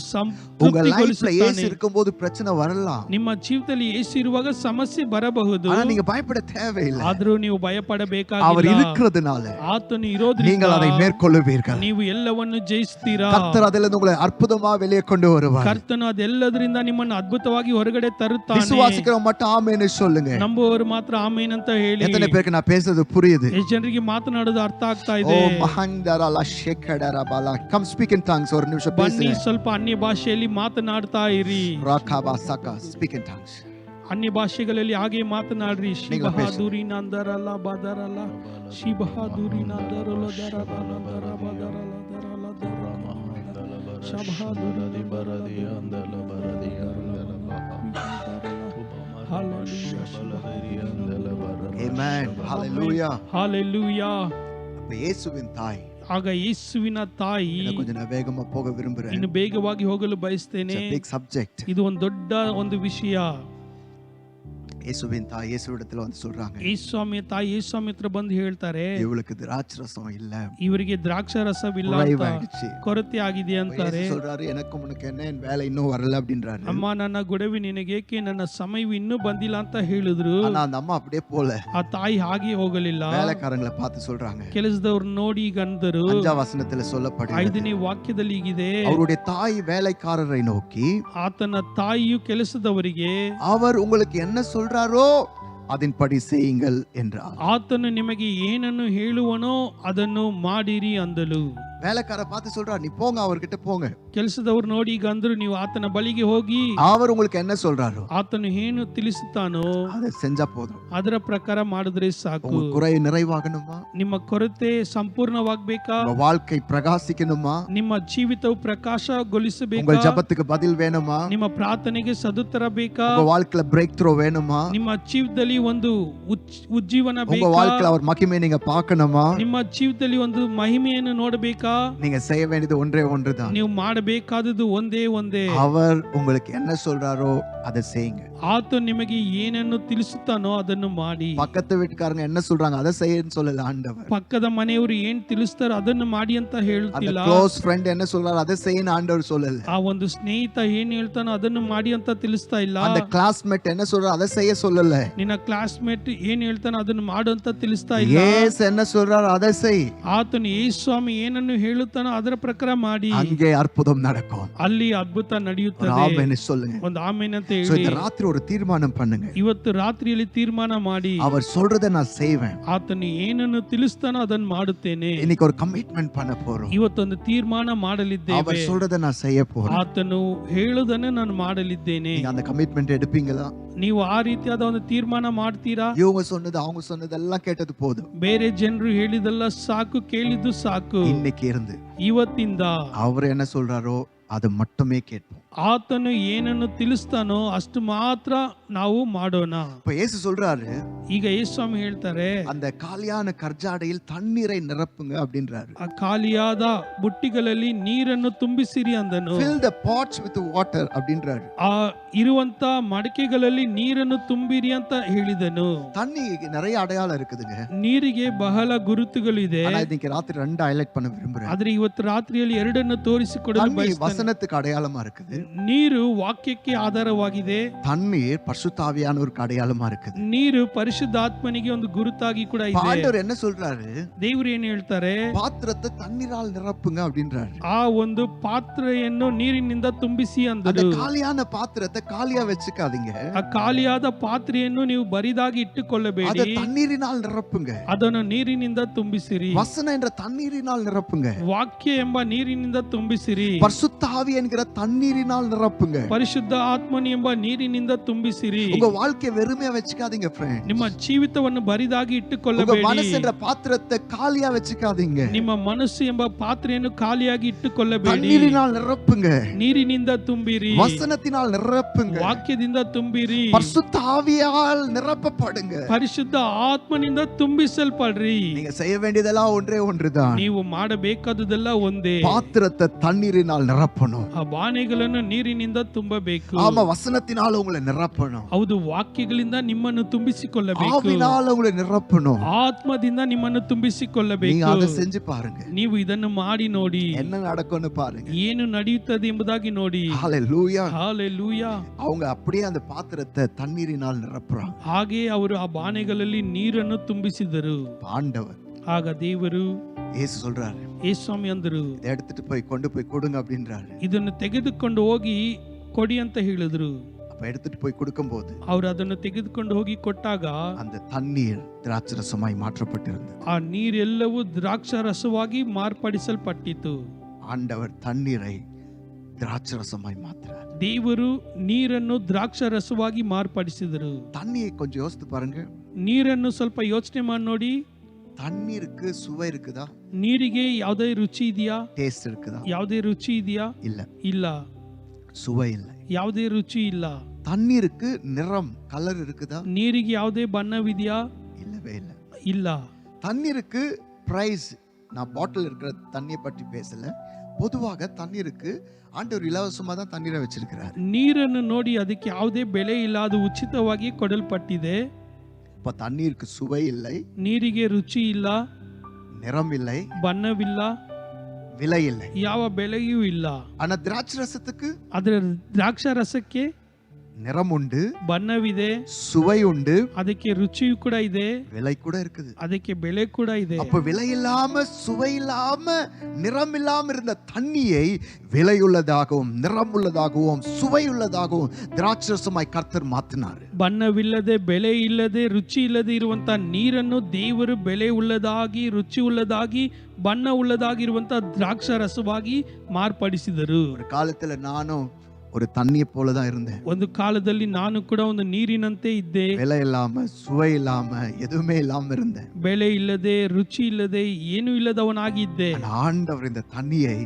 உங்க லைஃப்ல இயேசு ಸಂತೃಪ್ತಿಗೊಳಿಸುತ್ತಾನೆ. இருக்கும்போது பிரச்சனை வரலாம், ನಿಮ್ಮ ಜೀವಿತದಲ್ಲಿ ಯೇಸು ಇರುವಾಗ ಸಮಸ್ಯೆ ಬರಬಹುದು. ஆனா நீங்க பயப்பட தேவையில்லை. ಆದ್ರೂ ನೀವು ಭಯ அவர் ಪಡಬೇಕಾಗಿಲ್ಲ. இருக்கிறதுனால ಆತನು ಇರೋದ್ರಿಂದ நீங்கள் அதை மேற்கொள்ளுவீர்கள். ನೀವು ಎಲ್ಲವನ್ನು ಜಯಿಸ್ತೀರಾ. கர்த்தர் அதிலிருந்து உங்களை அற்புதமா வெளியே கொண்டு வருவார். ಕರ್ತನು ಅದೆಲ್ಲದರಿಂದ ನಿಮ್ಮನ್ನು ಅದ್ಭುತವಾಗಿ ಹೊರಗಡೆ ತರುತ್ತಾನೆ. விசுவாசிக்கிறவங்க மட்டும் ஆமென்னு சொல்லுங்க. ನಂಬುವವರು ಮಾತ್ರ ಆಮೇನ್ ಅಂತ ಹೇಳಿ. எத்தனை பேருக்கு நான் பேசுறது புரியுது? ಎಷ್ಟು ಜನರಿಗೆ ಮಾತನಾಡೋದು ಅರ್ಥ ಆಗ್ತಾ ஓ ಇದೆ? மஹந்தரல ஷேக்கடரபல கம் ஸ்பீக் இன் டங்ஸ். ஒரு நிமிஷம் ಬನ್ನಿ பேசுங்க. ಸ್ವಲ್ಪ ಅನ್ಯ ಭಾಷೆಯಲ್ಲಿ ಮಾತನಾಡ್ತಾ ಇರಿ. ராகாபாசக ஸ்பீக் ಇನ್ ಟಂಗ್ಸ್. ಅನ್ಯ ಭಾಷೆಗಳಲ್ಲಿ ಹಾಗೆ ಮಾತನಾಡ್ರಿ. ನೀವು ಶಿಬಹಾದೂರಿ ನಂದರಲ್ಲ ಬದರಲ್ಲ ಶಿಬಹಾದೂರಿ ನಂದರಲ್ಲ ದರಬಲ ದರ ಬದರಲ್ಲ ದರಲ್ಲ ದರ ಶಬಹಾದೂರಿ ಬರದಿ ಅಂದಲ ಬರದಿ ಆಮೆನ್. ஹalleluya. ஹalleluya. அப்ப இயேசுவின் தாய். ಆಗ ಯೇಸುವಿನ ತಾಯಿ. கொஞ்சம் நான் வேகமா போக விரும்புறேன். ಇನ್ನು ಬೇಗವಾಗಿ ಹೋಗಲು ಬಯಸ್ತೇನೆ. Big subject. ಇದು ಒಂದು ದೊಡ್ಡ ಒಂದು ವಿಷಯ. இயேசுவின் தாய் இயேசுவிடத்துல வந்து சொல்றாங்க, ಯೇಸು ಸ್ವಾಮಿಯ ತಾಯಿ ಯೇಸು ಸ್ವಾಮಿ ಹತ್ರ ಬಂದು ಹೇಳ್ತಾರೆ, இவளுக்கு திராட்சை ரசம் இல்ல, ಇವರಿಗೆ ದ್ರಾಕ್ಷಾರಸವಿಲ್ಲ ಅಂತ, குறைவாயிடுச்சு. ಕೊರತೆ ಆಗಿದೆ ಅಂತಾರೆ. இயேசு சொல்றாரு, எனக்கு உனக்கு என்ன, என் வேலை இன்னும் வரல அப்படின்றாரு. ಅಮ್ಮ ನನ್ನ ಗೊಡವೆ ನಿನಗೇಕೆ, ನನ್ನ ಸಮಯವು ಇನ್ನೂ ಬಂದಿಲ್ಲ ಅಂತ ಹೇಳಿದ್ರು. ஆனா அந்த அம்மா அப்படியே போல. ಆ ತಾಯಿ ಹಾಗೆ ಹೋಗಲಿಲ್ಲ. வேலைக்காரங்களை பார்த்து சொல்றாங்க, ಕೆಲಸದವ್ರು ನೋಡಿ ಗಂದರು. 5ாம் வசனத்துல சொல்லப்படுகிறது, 5ನೇ ವಾಕ್ಯದಲ್ಲಿ ಹೀಗಿದೆ, அவருடைய தாய் வேலைக்காரரை நோக்கி, ಆತನ ತಾಯಿಯು ಕೆಲಸದವರಿಗೆ, அவர் உங்களுக்கு என்ன சொல்றாரோ அதன்படி செய்யுங்கள் என்றார். ಆತನು ನಿಮಗೆ ಏನನ್ನು ಹೇಳುವನೋ ಅದನ್ನು ಮಾಡಿರಿ ಅಂದಳು. வேலைக்கார பார்த்து சொல்றார், நீ போங்க அவர்கிட்ட போங்க. ಕೆಲಸದವರು ನೋಡಿ ಈಗ ಅಂದ್ರು, ನೀವು ಆತನ ಬಳಿಗೆ ಹೋಗಿ அவர் உங்களுக்கு என்ன சொல்றாரோ ಆತನು ಏನು ತಿಳಿಸುತ್ತಾನೋ அதை செஞ்சா போதும். ಅದರ ಪ್ರಕಾರ ಮಾಡಿದ್ರೆ ಸಾಕು. உங்க குறை நிறைவாகணுமா? ನಿಮ್ಮ ಕೊರತೆ ಸಂಪೂರ್ಣವಾಗಬೇಕಾ? உங்க வாழ்க்கை பிரகாசிக்கணுமா? ನಿಮ್ಮ ಜೀವಿತವು ಪ್ರಕಾಶಗೊಳಿಸಬೇಕಾ? உங்க ஜெபத்துக்கு பதில் வேணுமா? ನಿಮ್ಮ ಪ್ರಾರ್ಥನೆಗೆ ಸದುತ್ತರ ಬೇಕಾ? உங்க வாழ்க்கையில பிரேக் த்ரூ வேணுமா? ನಿಮ್ಮ ಜೀವಿತದಲ್ಲಿ ಒಂದು ಉಜ್ಜೀವನ உங்க ಬೇಕಾ? வாழ்க்கையில அவர் மகிமையை நீங்க பார்க்கணுமா? ನಿಮ್ಮ ಜೀವಿತದಲ್ಲಿ ಒಂದು ಮಹಿಮೆಯನ್ನು ನೋಡಬೇಕಾ? நீங்க செய்ய வேண்டியது ஒன்றே ஒன்றுதான். ನೀವು ಮಾಡಬೇಕಾದದ್ದು ಒಂದೇ ಒಂದೇ. அவர் உங்களுக்கு என்ன சொல்றாரோ அதை செய்யுங்க. ಆತ ನಿಮಗೆ ಏನನ್ನು ತಿಳಿಸುತ್ತಾನೋ ಅದನ್ನು ಮಾಡಿ. பக்கத்து வீட்டுக்காரங்க என்ன சொல்றாங்க அதை செய்யன்னு சொல்லல ஆண்டவர். ಪಕ್ಕದ ಮನೆಯವರು ಏನ್ ತಿಳಿಸ್ತಾರೋ ಅದನ್ನು ಮಾಡಿ ಅಂತ அந்த ಹೇಳ್ತಿಲ್ಲ. க்ளோஸ் ஃப்ரெண்ட் என்ன சொல்றாரு அதை செய்யன்னு ஆண்டவர் சொல்லல. ಆ ಒಂದು ಸ್ನೇಹಿತ ಏನ್ ಹೇಳ್ತಾನೋ ಅದನ್ನು ಮಾಡಿ ಅಂತ ತಿಳಿಸ್ತಾ ಇಲ್ಲ. அந்த கிளாஸ்மேட் என்ன சொல்றாரு அதை செய்ய சொல்லல. ನಿನ್ನ ಕ್ಲಾಸ್ಮೇಟ್ ಏನ್ ಹೇಳ್ತಾನೋ ಅದನ್ನು ಮಾಡು ಅಂತ ತಿಳಿಸ್ತಾ ಇಲ್ಲ. இயேசு என்ன சொல்றாரு அதை செய். ಆತನು ಯೇಸು ಸ್ವಾಮಿ ಏನನ್ನು ಹೇಳುತ್ತಾನೋ ಅದರ ಪ್ರಕಾರ ಮಾಡಿ. அங்கே அற்புதம் நடக்கும். ಅಲ್ಲಿ ಅದ್ಭುತ ನಡೆಯುತ್ತದೆ. ஆமென் சொல்லுங்க. ಒಂದು ಆಮೇನ್ ಅಂತ சோ ಹೇಳಿ இந்த ராத்திரி ஒரு தீர்மானம் பண்ணுங்க. ಇವತ್ತು ರಾತ್ರಿಯಲ್ಲಿ ತೀರ್ಮಾನ ಮಾಡಿ, அவர் சொல்றதை நான் செய்வேன். ಆತನು ಏನನ್ನು ತಿಳಿಸ್ತಾನೋ ಅದನ್ನು ಮಾಡುತ್ತೇನೆ. இன்னைக்கு ஒரு கமிட்மெண்ட் பண்ண போறோம். ಇವತ್ತೊಂದು ತೀರ್ಮಾನ ಮಾಡಲಿದ್ದೇವೆ. அவர் சொல்றதை நான் செய்ய போறேன். ಆತನು ಹೇಳುವುದನ್ನು ನಾನು ಮಾಡಲಿದ್ದೇನೆ. நீங்க அந்த கமிட்மெண்ட் எடுப்பீங்களா? ನೀವು ಆ ರೀತಿಯಾದ ಒಂದು ತೀರ್ಮಾನ ಮಾಡ್ತೀರಾ? இவங்க சொன்னது அவங்க சொன்னதெல்லாம் கேட்டது போதும். ಬೇರೆ ಜನರು ಹೇಳಿದೆಲ್ಲ ಸಾಕು, ಕೇಳಿದ್ದು ಸಾಕು. இன்னைக்கு இருந்து ಇವತ್ತಿಂದ அவர் என்ன சொல்றாரோ அது மட்டுமே கேட்போம். ಆತನು ಏನನ್ನು ತಿಳಿಸ್ತಾನೋ ಅಷ್ಟು ಮಾತ್ರ ನಾವು ಮಾಡೋಣ. இப்ப இயேசு சொல்றாரு, ಈಗ ಯೇಸು ಸ್ವಾಮಿ ಹೇಳ್ತಾರೆ, அந்த காலியான கர்ஜாடையில் தண்ணீரை நிரப்புங்க அப்படின்றாரு. ಆ ಖಾಲಿಯಾದ ಬುಟ್ಟಿಗಳಲ್ಲಿ ನೀರನ್ನು ತುಂಬಿಸಿರಿ ಅಂದನು. Fill the pots with water அப்படின்றாரு. ಆ ಇರುವಂತ ಮಡಕೆಗಳಲ್ಲಿ ನೀರನ್ನು ತುಂಬಿರಿ ಅಂತ ಹೇಳಿದನು. தண்ணி நிறைய அடையாளம் இருக்குதுங்க. ನೀರಿಗೆ ಬಹಳ ಗುರುತುಗಳಿದೆ. ஆனா இன்னைக்கு ராத்திரி ரெண்டு ஹைலைட் பண்ண விரும்புறேன். ಆದ್ರೆ ಇವತ್ತು ರಾತ್ರಿಯಲ್ಲಿ ಎರಡನ್ನು ತೋರಿಸಿಕೊಡಲು தண்ணி ಬಯಸ್ತೇನೆ. வசனத்துக்கு அடையாளமா இருக்குது. ನೀರು ವಾಕ್ಯಕ್ಕೆ ಆಧಾರವಾಗಿದೆ. தண்ணீர் பரிசுத்தாவியானவருக்கு அடையாளமா இருக்குது. ನೀರು ಪರಿಶುದ್ಧಾತ್ಮನಿಗೆ ಒಂದು ಗುರುತಾಗಿ ಕೂಡ ಇದೆ. ஆண்டவர் என்ன சொல்றாரு? ದೇವರು ಏನ್ ಹೇಳ್ತಾರೆ? பாத்திரத்தை தண்ணீரால் நிரப்புங்க அப்படின்றாரு. ಆ ಒಂದು ಪಾತ್ರೆಯನ್ನು ನೀರಿನಿಂದ ತುಂಬಿಸಿ அந்த ಅಂದರು. காலியான பாத்திரத்தை காலியா வச்சுக்காதீங்க. ಆ ಖಾಲಿಯಾದ ಪಾತ್ರೆಯನ್ನು ನೀವು ಬರಿದಾಗಿ அதை ಇಟ್ಟುಕೊಳ್ಳಬೇಡಿ. தண்ணீரினால் நிரப்புங்க. ಅದನ್ನು ನೀರಿನಿಂದ ತುಂಬಿಸಿರಿ. வசனம் என்ற தண்ணீரினால் நிரப்புங்க. ವಾಕ್ಯ ಎಂಬ ನೀರಿನಿಂದ ತುಂಬಿಸಿರಿ. பரிசுத்த ஆவி என்கிற தண்ணீரினால் நிரப்புங்க. ಪರಿಶುದ್ಧ ಆತ್ಮನಿ ಎಂಬ ನೀರಿನಿಂದ ತುಂಬಿಸಿರಿ. உங்க வாழ்க்கையை வெறுமையா வச்சுக்காதீங்க friend. ನಿಮ್ಮ ಜೀವಿತವನ್ನು ಬರಿದಾಗಿ உங்க ಇಟ್ಟುಕೊಳ್ಳಬೇಡಿ. மனசு என்ற பாத்திரத்தை காலியா வச்சுக்காதீங்க. ನಿಮ್ಮ ಮನಸ್ಸು ಎಂಬ ಪಾತ್ರೆಯನ್ನು ಖಾಲಿಯಾಗಿ ಇಟ್ಟುಕೊಳ್ಳಬೇಡಿ. தண்ணீரினால் நிரப்புங்க. ನೀರಿನಿಂದ ತುಂಬಿರಿ. வசனத்தினால் நிரப்புங்க. ವಾಕ್ಯದಿಂದ ತುಂಬಿರಿ. பரிசுத்த ஆவியால் நிரப்பப்படுங்க. ಪರಿಶುದ್ಧ ಆತ್ಮನಿಂದ ತುಂಬಿಸಲ್ಪಡ್ರಿ. நீங்க செய்ய வேண்டியதெல்லாம் ஒன்றே ஒன்றுதான். ನೀವು ಮಾಡಬೇಕಾದುದೆಲ್ಲ ಒಂದೇ. பாத்திரத்தை தண்ணீரினால் நிரப்பணும். ಆ ಬಾಣೆಗಳನ್ನು ನೀರಿನಿಂದ ತುಂಬಬೇಕು. ஆமா, வசனத்தினால உங்களை நிரப்பணும். ಹೌದು, ವಾಕ್ಯಗಳಿಂದ ನಿಮ್ಮನ್ನು ತುಂಬಿಸಿಕೊಳ್ಳಬೇಕು. ஆவினால உங்களை நிரப்பணும். ಆತ್ಮದಿಂದ ನಿಮ್ಮನ್ನು ತುಂಬಿಸಿಕೊಳ್ಳಬೇಕು. நீங்க அதை செஞ்சு பாருங்க. ನೀವು ಇದನ್ನು ಮಾಡಿ ನೋಡಿ, என்ன நடக்கும்னு பாருங்க. ಏನು ನಡೆಯುತ್ತದೆ ಎಂಬುದಾಗಿ ನೋಡಿ. ஹalleluya. ಹಾಲೆಲೂಯಾ. அவங்க அப்படியே அந்த பாத்திரத்தை தண்ணீரினால் நிரப்புறாங்க. ಹಾಗೆ ಅವರು ಆ ಬಾಣೆಗಳಲ್ಲಿ ನೀರನ್ನು ತುಂಬಿಸಿದರು. ஆண்டவர் ಆಗ ದೇವರು இயேசு சொல்றாரு, ಯೇಸು ಸ್ವಾಮಿ ಅಂದರು, இதை எடுத்துட்டு போய் கொண்டு போய் கொடுங்க அப்படின்றாரு. ಇದನ್ನು ತೆಗೆದುಕೊಂಡು ಹೋಗಿ ಕೊಡಿ ಅಂತ ಹೇಳಿದ್ರು. அப்ப எடுத்துட்டு போய் கொடுக்கும்போது ಅವರು ಅದನ್ನು ತೆಗೆದುಕೊಂಡು ಹೋಗಿ ಕೊಟ್ಟಾಗ அந்த தண்ணீர் திராட்சரசமாய் மாற்றப்பட்டிருந்தது. ಆ ನೀರೆಲ್ಲವೂ ದ್ರಾಕ್ಷಾರಸವಾಗಿ ಮಾರ್ಪಡಿಸಲ್ಪಟ್ಟಿತು. ஆண்டவர் தண்ணீரை திராட்சரசமாய் மாத்துறார். ದೇವರು ನೀರನ್ನು ದ್ರಾಕ್ಷಾರಸವಾಗಿ ಮಾರ್ಪಡಿಸಿದರು. தண்ணியை கொஞ்சம் யோசித்து பாருங்க. ನೀರನ್ನು ಸ್ವಲ್ಪ ಯೋಚನೆ ಮಾಡಿ ನೋಡಿ. தண்ணீருக்கு சுவை இருக்குதா? ನೀರಿಗೆ ಯಾವುದೇ ರುಚಿ ಇದೆಯಾ? டேஸ்ட் இருக்குதா? ಯಾವುದೇ ರುಚಿ ಇದೆಯಾ? இல்ல. ಇಲ್ಲ. சுவை இல்லை. ಯಾವುದೇ ರುಚಿ ಇಲ್ಲ. தண்ணீருக்கு நிறம் கலர் இருக்குதா? ನೀರಿಗೆ ಯಾವುದೇ ಬಣ್ಣವಿದೆಯಾ? இல்லவே இல்ல. ಇಲ್ಲ. தண்ணீருக்கு பிரைஸ், நான் பாட்டில் இருக்கிற தண்ணியை பற்றி பேசல. பொதுவாக தண்ணீருக்கு ஆண்டவர் இலவசமா தான் தண்ணீரை வச்சிருக்கிறார். ನೀರನ್ನು ನೋಡಿ ಅದಕ್ಕೆ ಯಾವುದೇ ಬೆಲೆ ಇಲ್ಲ, ಅದು ಉಚಿತವಾಗಿ ಕೊಡಲ್ಪಟ್ಟಿದೆ. இப்ப தண்ணீருக்கு சுவை இல்லை, ನೀರಿಗೆ ರುಚಿ ಇಲ್ಲ, நிறம் இல்லை, ಬಣ್ಣವಿಲ್ಲ, விலை இல்லை. ಯಾವ ಬೆಲೆಯೂ ಇಲ್ಲ. ஆனா திராட்சை ரசத்துக்கு ಅದರ ದ್ರಾಕ್ಷಾರಸಕ್ಕೆ ನಿರಂ ಉಂಡು, ಬಣ್ಣವಿದೆ, ಸುவை ಉಂಡು, ಅದಕ್ಕೆ ರುಚಿಯೂ ಕೂಡ ಇದೆ, விலை கூட இருக்குது. ಅದಕ್ಕೆ ಬೆಲೆ ಕೂಡ ಇದೆ. அப்ப விலை இல்லாம சுவை இல்லாம நிறம் இல்லாம இருந்த தண்ணியை விலையுள்ளதாகவும் நிறமுள்ளதாகவும் சுவையுள்ளதாகவும் திராட்சரசமாய் கர்த்தர் மாத்தினார். ಬಣ್ಣವಿಲ್ಲದೆ, ಬೆಲೆ ಇಲ್ಲದೆ, ರುಚಿ ಇಲ್ಲದೆ ಇರುವಂತ ನೀರನ್ನು ದೇವರು ಬೆಲೆ ಉಳ್ಳದಾಗಿ, ರುಚಿ ಉಳ್ಳದಾಗಿ, ಬಣ್ಣ ಉಳ್ಳದಾಗಿರುವಂತ ದ್ರಾಕ್ಷ ರಸವಾಗಿ ಮಾರ್ಪಡಿಸಿದರು. ஒரு காலத்துல நானும் ஒரு தண்ணியை போலதான் இருந்தேன். ಒಂದು ಕಾಲದಲ್ಲಿ ನಾನು ಕೂಡ ಒಂದು ನೀರಿನಂತೆ ಇದ್ದೆ. விலை இல்லாம சுவை இல்லாம எதுவுமே இல்லாம இருந்தேன். ಬೆಲೆ ಇಲ್ಲದೆ, ರುಚಿ ಇಲ್ಲದೆ, ಏನು ಇಲ್ಲದವನಾಗಿದ್ದೆ. ஆண்டவர் இந்த தண்ணியை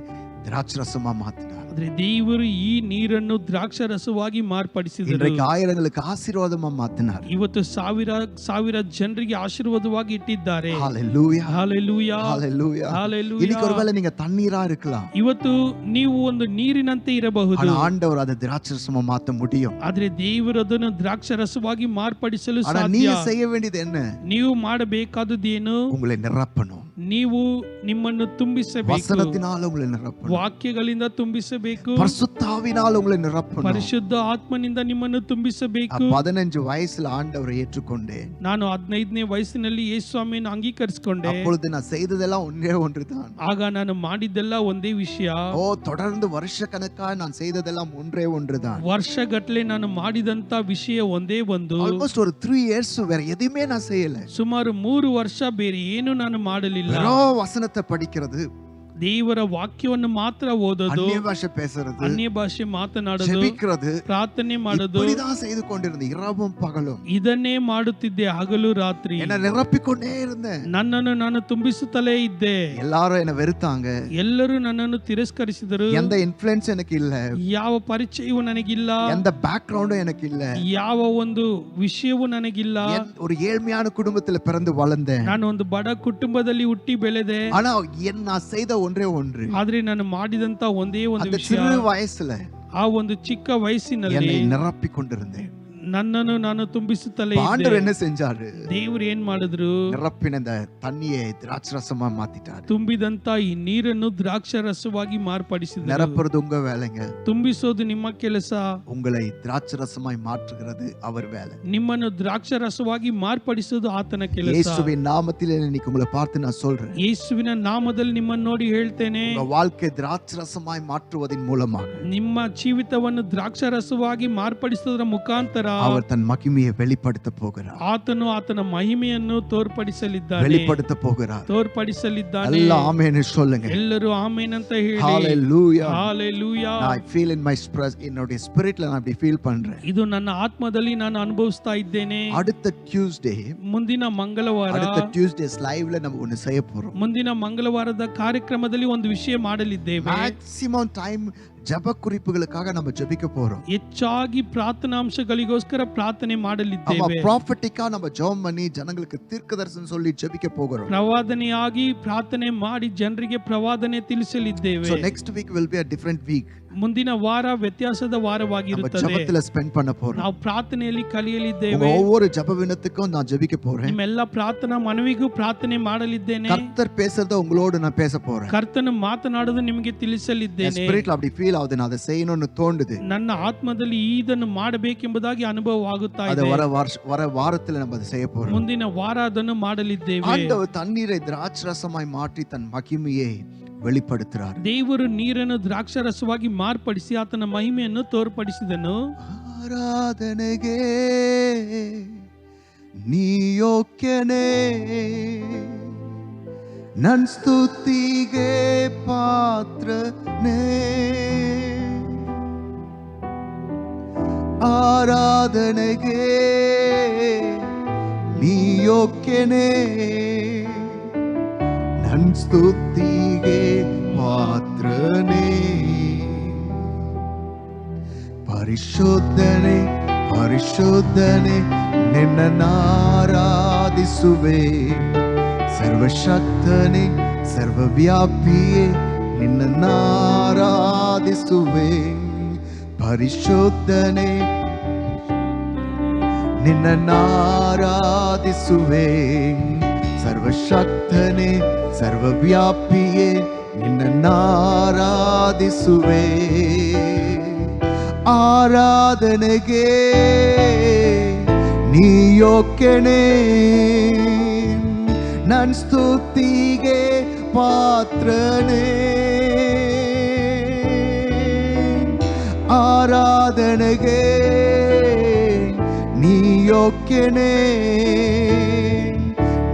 திராட்சரசமா மாத்தினார். ಆದ್ರೆ ದೇವರು ಈ ನೀರನ್ನು ದ್ರಾಕ್ಷ ರಸವಾಗಿ ಮಾರ್ಪಡಿಸಿದರು. இன்றைக்கு ஆயிரங்களுக்கு ஆசீர்வாதமா மாத்தினார். ಇವತ್ತು ಸಾವಿರ ಸಾವಿರ ಜನರಿಗೆ ಆಶೀರ್ವಾದವಾಗಿ ಇಟ್ಟಿದ್ದಾರೆ. ஹalleluya, ಹಾಲೆಲೂಯಾ, ஹalleluya. ಹಾಲೆಲೂಯಾ. இன்னைக்கு ஒருவேளை நீங்க தண்ணீரா இருக்கலாம். ಇವತ್ತು ನೀವು ಒಂದು ನೀರಿನಂತೆ ಇರಬಹುದು. ஆனா ஆண்டவர் அதை திராட்சரசமா மாத்த முடியும். ಆದ್ರೆ ದೇವರು ಅದನ್ನು ದ್ರಾಕ್ಷ ರಸವಾಗಿ ಮಾರ್ಪಡಿಸಲು ஆனா ಸಾಧ್ಯ. நீங்க செய்ய வேண்டியது என்ன? ನೀವು ಮಾಡಬೇಕಾದದ್ದೇನು? உங்களை நிரப்பணும். ನೀವು ನಿಮ್ಮನ್ನು ತುಂಬಿಸಬೇಕು. வசனத்தினால உங்களை நிரப்பணும். ವಾಕ್ಯಗಳಿಂದ ತುಂಬಿಸಬೇಕು. பரிசுத்தாவினால உங்களை நிரப்பணும். ಪರಿಶುದ್ಧ ಆತ್ಮನಿಂದ ನಿಮ್ಮನ್ನು ತುಂಬಿಸಬೇಕು. 15 வயசுல ஆண்டவரை ஏற்றுக்கொண்டேன். ನಾನು 15ನೇ ವಯಸ್ಸಿನಲ್ಲಿ ಯೇಸು ಸ್ವಾಮಿಯನ್ನು ಅಂಗೀಕರಿಸಿಕೊಂಡೆ. அப்பொழுது நான் செய்ததெல்லாம் ஒன்றே ஒன்றுதான். ಆಗ ನಾನು ಮಾಡಿದ್ದೆಲ್ಲ ಒಂದೇ ವಿಷಯ. தொடர்ந்து வருஷக்கணக்காக நான் செய்ததெல்லாம் ஒன்றே ஒன்றுதான். ವರ್ಷಗಟ್ಟಲೆ ನಾನು ಮಾಡಿದಂತ ವಿಷಯ ಒಂದೇ ಒಂದು. ஆல்மோஸ்ட் ஒரு 3 இயர்ஸ் வேற எதுவுமே நான் செய்யல. ಸುಮಾರು 3 ವರ್ಷ ಬೇರೆ ಏನು ನಾನು ಮಾಡಲಿಲ್ಲ. வசனத்தை படிக்கிறது, ದೇವರ ವಾಕ್ಯವನ್ನು ಮಾತ್ರ ಓದೋದು, அந்நிய பாஷை பேசுறது, ಅನ್ಯ ಭಾಷೆ ಮಾತನಾಡೋದು, ஜெபிக்கிறது, ಪ್ರಾರ್ಥನೆ ಮಾಡೋದು, இப்படிதான் செய்து கொண்டிருந்தேன் இரவும் பகலும். ಇದನ್ನೇ ಮಾಡುತ್ತಿದ್ದೆ ಹಗಲು ರಾತ್ರಿ. என்ன நிரப்பிக்கொண்டே இருந்தேன். ನನ್ನನ್ನು ನಾನು ತುಂಬಿಸುತ್ತಲೇ ಇದ್ದೆ. எல்லாரும் என்ன வெறுத்தாங்க. ಎಲ್ಲರೂ ನನ್ನನ್ನು ತಿರಸ್ಕರಿಸಿದರು. எந்த இன்ஃப்ளூயன்ஸ் எனக்கு இல்ல. ಯಾವ ಪರಿಚಯವೂ ನನಗಿಲ್ಲ. எந்த பேக்ரவுண்டும் எனக்கு இல்ல. ಯಾವ ಒಂದು ವಿಷಯವೂ ನನಗಿಲ್ಲ. ஒரு ஏழ்மையான குடும்பத்துல பிறந்து வளர்ந்தேன். ನಾನು ಒಂದು ಬಡ ಕುಟುಂಬದಲ್ಲಿ ಹುಟ್ಟಿ ಬೆಳೆದೆ. ஆனா நான் செய்த ஒன்றே ஒன்று. ಆದ್ರೆ ನಾನು ಮಾಡಿದಂತ ಒಂದೇ ಒಂದು அந்த ವಿಷಯ, சிறு வயசுல ಆ ಒಂದು ಚಿಕ್ಕ ವಯಸ್ಸಿನಲ್ಲಿ என்னை நிரப்பிக் கொண்டிருந்தேன். ನನ್ನನ್ನು ನಾನು ತುಂಬಿಸುತ್ತಲೇ ஆண்டவர் ಇದ್ದೆ. என்ன செஞ்சாரு? ದೇವರು ಏನ್ ಮಾಡಿದ್ರು? நிரப்பின இந்த தண்ணியை திராட்சரசமா மாத்திட்டாரு. ತುಂಬಿದಂತ ಈ ನೀರನ್ನು ದ್ರಾಕ್ಷ ರಸವಾಗಿ ಮಾರ್ಪಡಿಸಿದರು. நிரப்புறது உங்க வேலைங்க. ತುಂಬಿಸೋದು ನಿಮ್ಮ ಕೆಲಸ. உங்களை திராட்சரசமாய் மாற்றுகிறது அவர் வேலை. ನಿಮ್ಮನ್ನು ದ್ರಾಕ್ಷ ರಸವಾಗಿ ಮಾರ್ಪಡಿಸೋದು ಆತನ ಕೆಲಸ. இயேசுவின் நாமத்தில் இன்னைக்கு உங்களை பார்த்து நான் சொல்றேன். ಯೇಸುವಿನ ನಾಮದಲ್ಲಿ ನಿಮ್ಮನ್ನು ನೋಡಿ ಹೇಳ್ತೇನೆ, உங்க வாழ்க்கை திராட்சரசமாய் மாற்றுவதன் மூலமாக ನಿಮ್ಮ ಜೀವಿತವನ್ನು ದ್ರಾಕ್ಷ ರಸವಾಗಿ ಮಾರ್ಪಡಿಸೋದ್ರ ಮುಖಾಂತರ அவர் தன் மகிமையை வெளிப்படுத்த போகிறார். ಆತನು ಆತನ ಮಹಿಮೆಯನ್ನು ತೋರ್ಪಡಿಸಲಿದ್ದಾನೆ. வெளிப்படுத்த போகிறார். ತೋರ್ಪಡಿಸಲಿದ್ದಾನೆ. எல்லாம் ஆமென் சொல்லுங்க. ಎಲ್ಲರೂ ಆಮೆನ್ ಅಂತ ಹೇಳಿ. ஹalleluya. Hallelujah. I feel in my என்னுடைய ஸ்பிரிட்ல நான் அப்படி ஃபீல் பண்றேன். ಇದು ನನ್ನ ಆತ್ಮದಲ್ಲಿ ನಾನು ಅನುಭವಿಸ್ತಾ ಇದ್ದೇನೆ. அடுத்த டியூஸ்டே, ಮುಂದಿನ ಮಂಗಳವಾರ, அடுத்த டியூஸ்டேஸ் லைவ்ல நம்ம ஒன்னு செய்ய போறோம். ಮುಂದಿನ ಮಂಗಳವಾರದ ಕಾರ್ಯಕ್ರಮದಲ್ಲಿ ಒಂದು ವಿಷಯ ಮಾಡಲಿದ್ದೇವೆ. மேக்ஸிமம் டைம் ஜெப குறிப்புகளுக்காக நம்ம ஜெபிக்க போறோம். ಹೆಚ್ಚಾಗಿ ಪ್ರಾರ್ಥನಾಂಶಗಳಿಗೋಸ್ಕರ ಪ್ರಾರ್ಥನೆ ಮಾಡಲಿದ್ದೇವೆ. ಪ್ರಾಫೆಟಿಕಾ நம்ம ஜெபம் பண்ணி ஜனங்களுக்கு தீர்க்கதரிசனம் சொல்லி ஜெபிக்க போகிறோம். ಪ್ರವಾದನೆಯಾಗಿ ಪ್ರಾರ್ಥನೆ ಮಾಡಿ ಜನರಿಗೆ ಪ್ರವಾದನೆ ತಿಳಿಸಲಿದ್ದೇವೆ. So next week will be a different week. ಮುಂದಿನ ವಾರ ವ್ಯತ್ಯಾಸದ ವಾರವಾಗಿರುತ್ತದೆ. ஜெபத்துல ஸ்பெண்ட் பண்ண போறோம். ನಾವು ಪ್ರಾರ್ಥನೆಯಲ್ಲಿ ಕಲಿಯಲಿದ್ದೇವೆ. ஒவ்வொரு ஜெப விண்ணத்துக்கும் நான் ஜெபிக்க போறேன். ನಿಮ್ಮೆಲ್ಲ ಪ್ರಾರ್ಥನಾ ಮನವಿಗೂ ಪ್ರಾರ್ಥನೆ ಮಾಡಲಿದ್ದೇನೆ. கர்த்தர் பேசுறத உங்களோடு நான் பேச போறேன். ಕರ್ತನು ಮಾತನಾಡೋದು ನಿಮಗೆ ತಿಳಿಸಲಿದ್ದೇನೆ. ಸ್ಪಿರಿಟ್ அப்படி ಫೀಲ್ ಆಗುது, நான் அதை செய்யணும்னு தோணுது. ನನ್ನ ಆತ್ಮದಲ್ಲಿ ಇದನ್ನು ಮಾಡಬೇಕೆಂಬುದಾಗಿ ಅನುಭವ ಆಗುತ್ತಾ ಅದ ಇದೆ. ವರ ವಾರத்தில் நம்ம அதை செய்ய போறோம். ಮುಂದಿನ ವಾರ ಅದನ್ನು ಮಾಡಲಿದ್ದೇವೆ. ஆண்டவர் தண்ணீரை திராட்சரசமாய் மாற்றி தன் மகிமையை வெளிப்படுத்துறார். ದೇವರು ನೀರನ್ನು ದ್ರಾಕ್ಷರಸವಾಗಿ ಮಾರ್ಪಡಿಸಿ ಆತನ ಮಹಿಮೆಯನ್ನು ತೋರ್ಪಡಿಸಿದನು. ಆರಾಧನೆಗೆ ನೀ ಯೋಗ್ಯನೇ, ನನ್ ಸ್ತುತಿಗೆ ಪಾತ್ರನೇ. ಆರಾಧನೆಗೆ ನೀ ಯೋಗ್ಯನೇ, ನನ್ ಸ್ತುತಿಗೆ ಪಾತ್ರನೇ. ಪರಿಶುದ್ಧನೇ ಪರಿಶುದ್ಧನೇ ನಿನ್ನನ್ನಾರಾಧಿಸುವೆ. ಸರ್ವಶಕ್ತನೇ ಸರ್ವವ್ಯಾಪಿಯೇ ನಿನ್ನನ್ನಾರಾಧಿಸುವೆ. ಪರಿಶುದ್ಧನೇ ನಿನ್ನನ್ನಾರಾಧಿಸುವೆ. ಸರ್ವಶಕ್ತನೇ ಸರ್ವವ್ಯಾಪಿಯೇ ನಿನ್ನನ್ನಾರಾಧಿಸುವೆ. ಆರಾಧನೆಗೆ ನೀ ಯೋಗ್ಯನೇ, ನನ್ ಸ್ತುತಿಗೆ ಪಾತ್ರನೇ. ಆರಾಧನೆಗೆ ನೀ ಯೋಗ್ಯನೇ,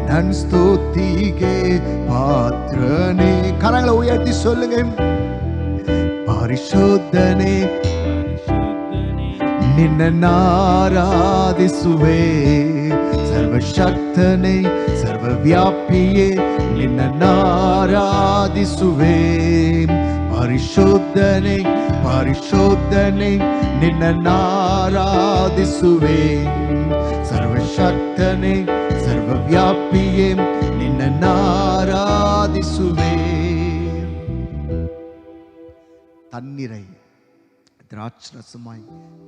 நன் ஸ்துதிகே பாத்திரனே. கரங்களை உயர்த்தி சொல்லுங்க. பரிசுத்தனே நின்ன ஆராதிசுவே, சர்வசக்தனே சர்வவியாபியே நின்ன ஆராதிசுவே. பரிசுத்தனே பரிசுத்தனே நின்ன ஆராதிசுவே, சர்வசக்தனே சர்வவியாபியே நின்ன ஆராதிசுவே. தண்ணீரை திராட்சரசமாய்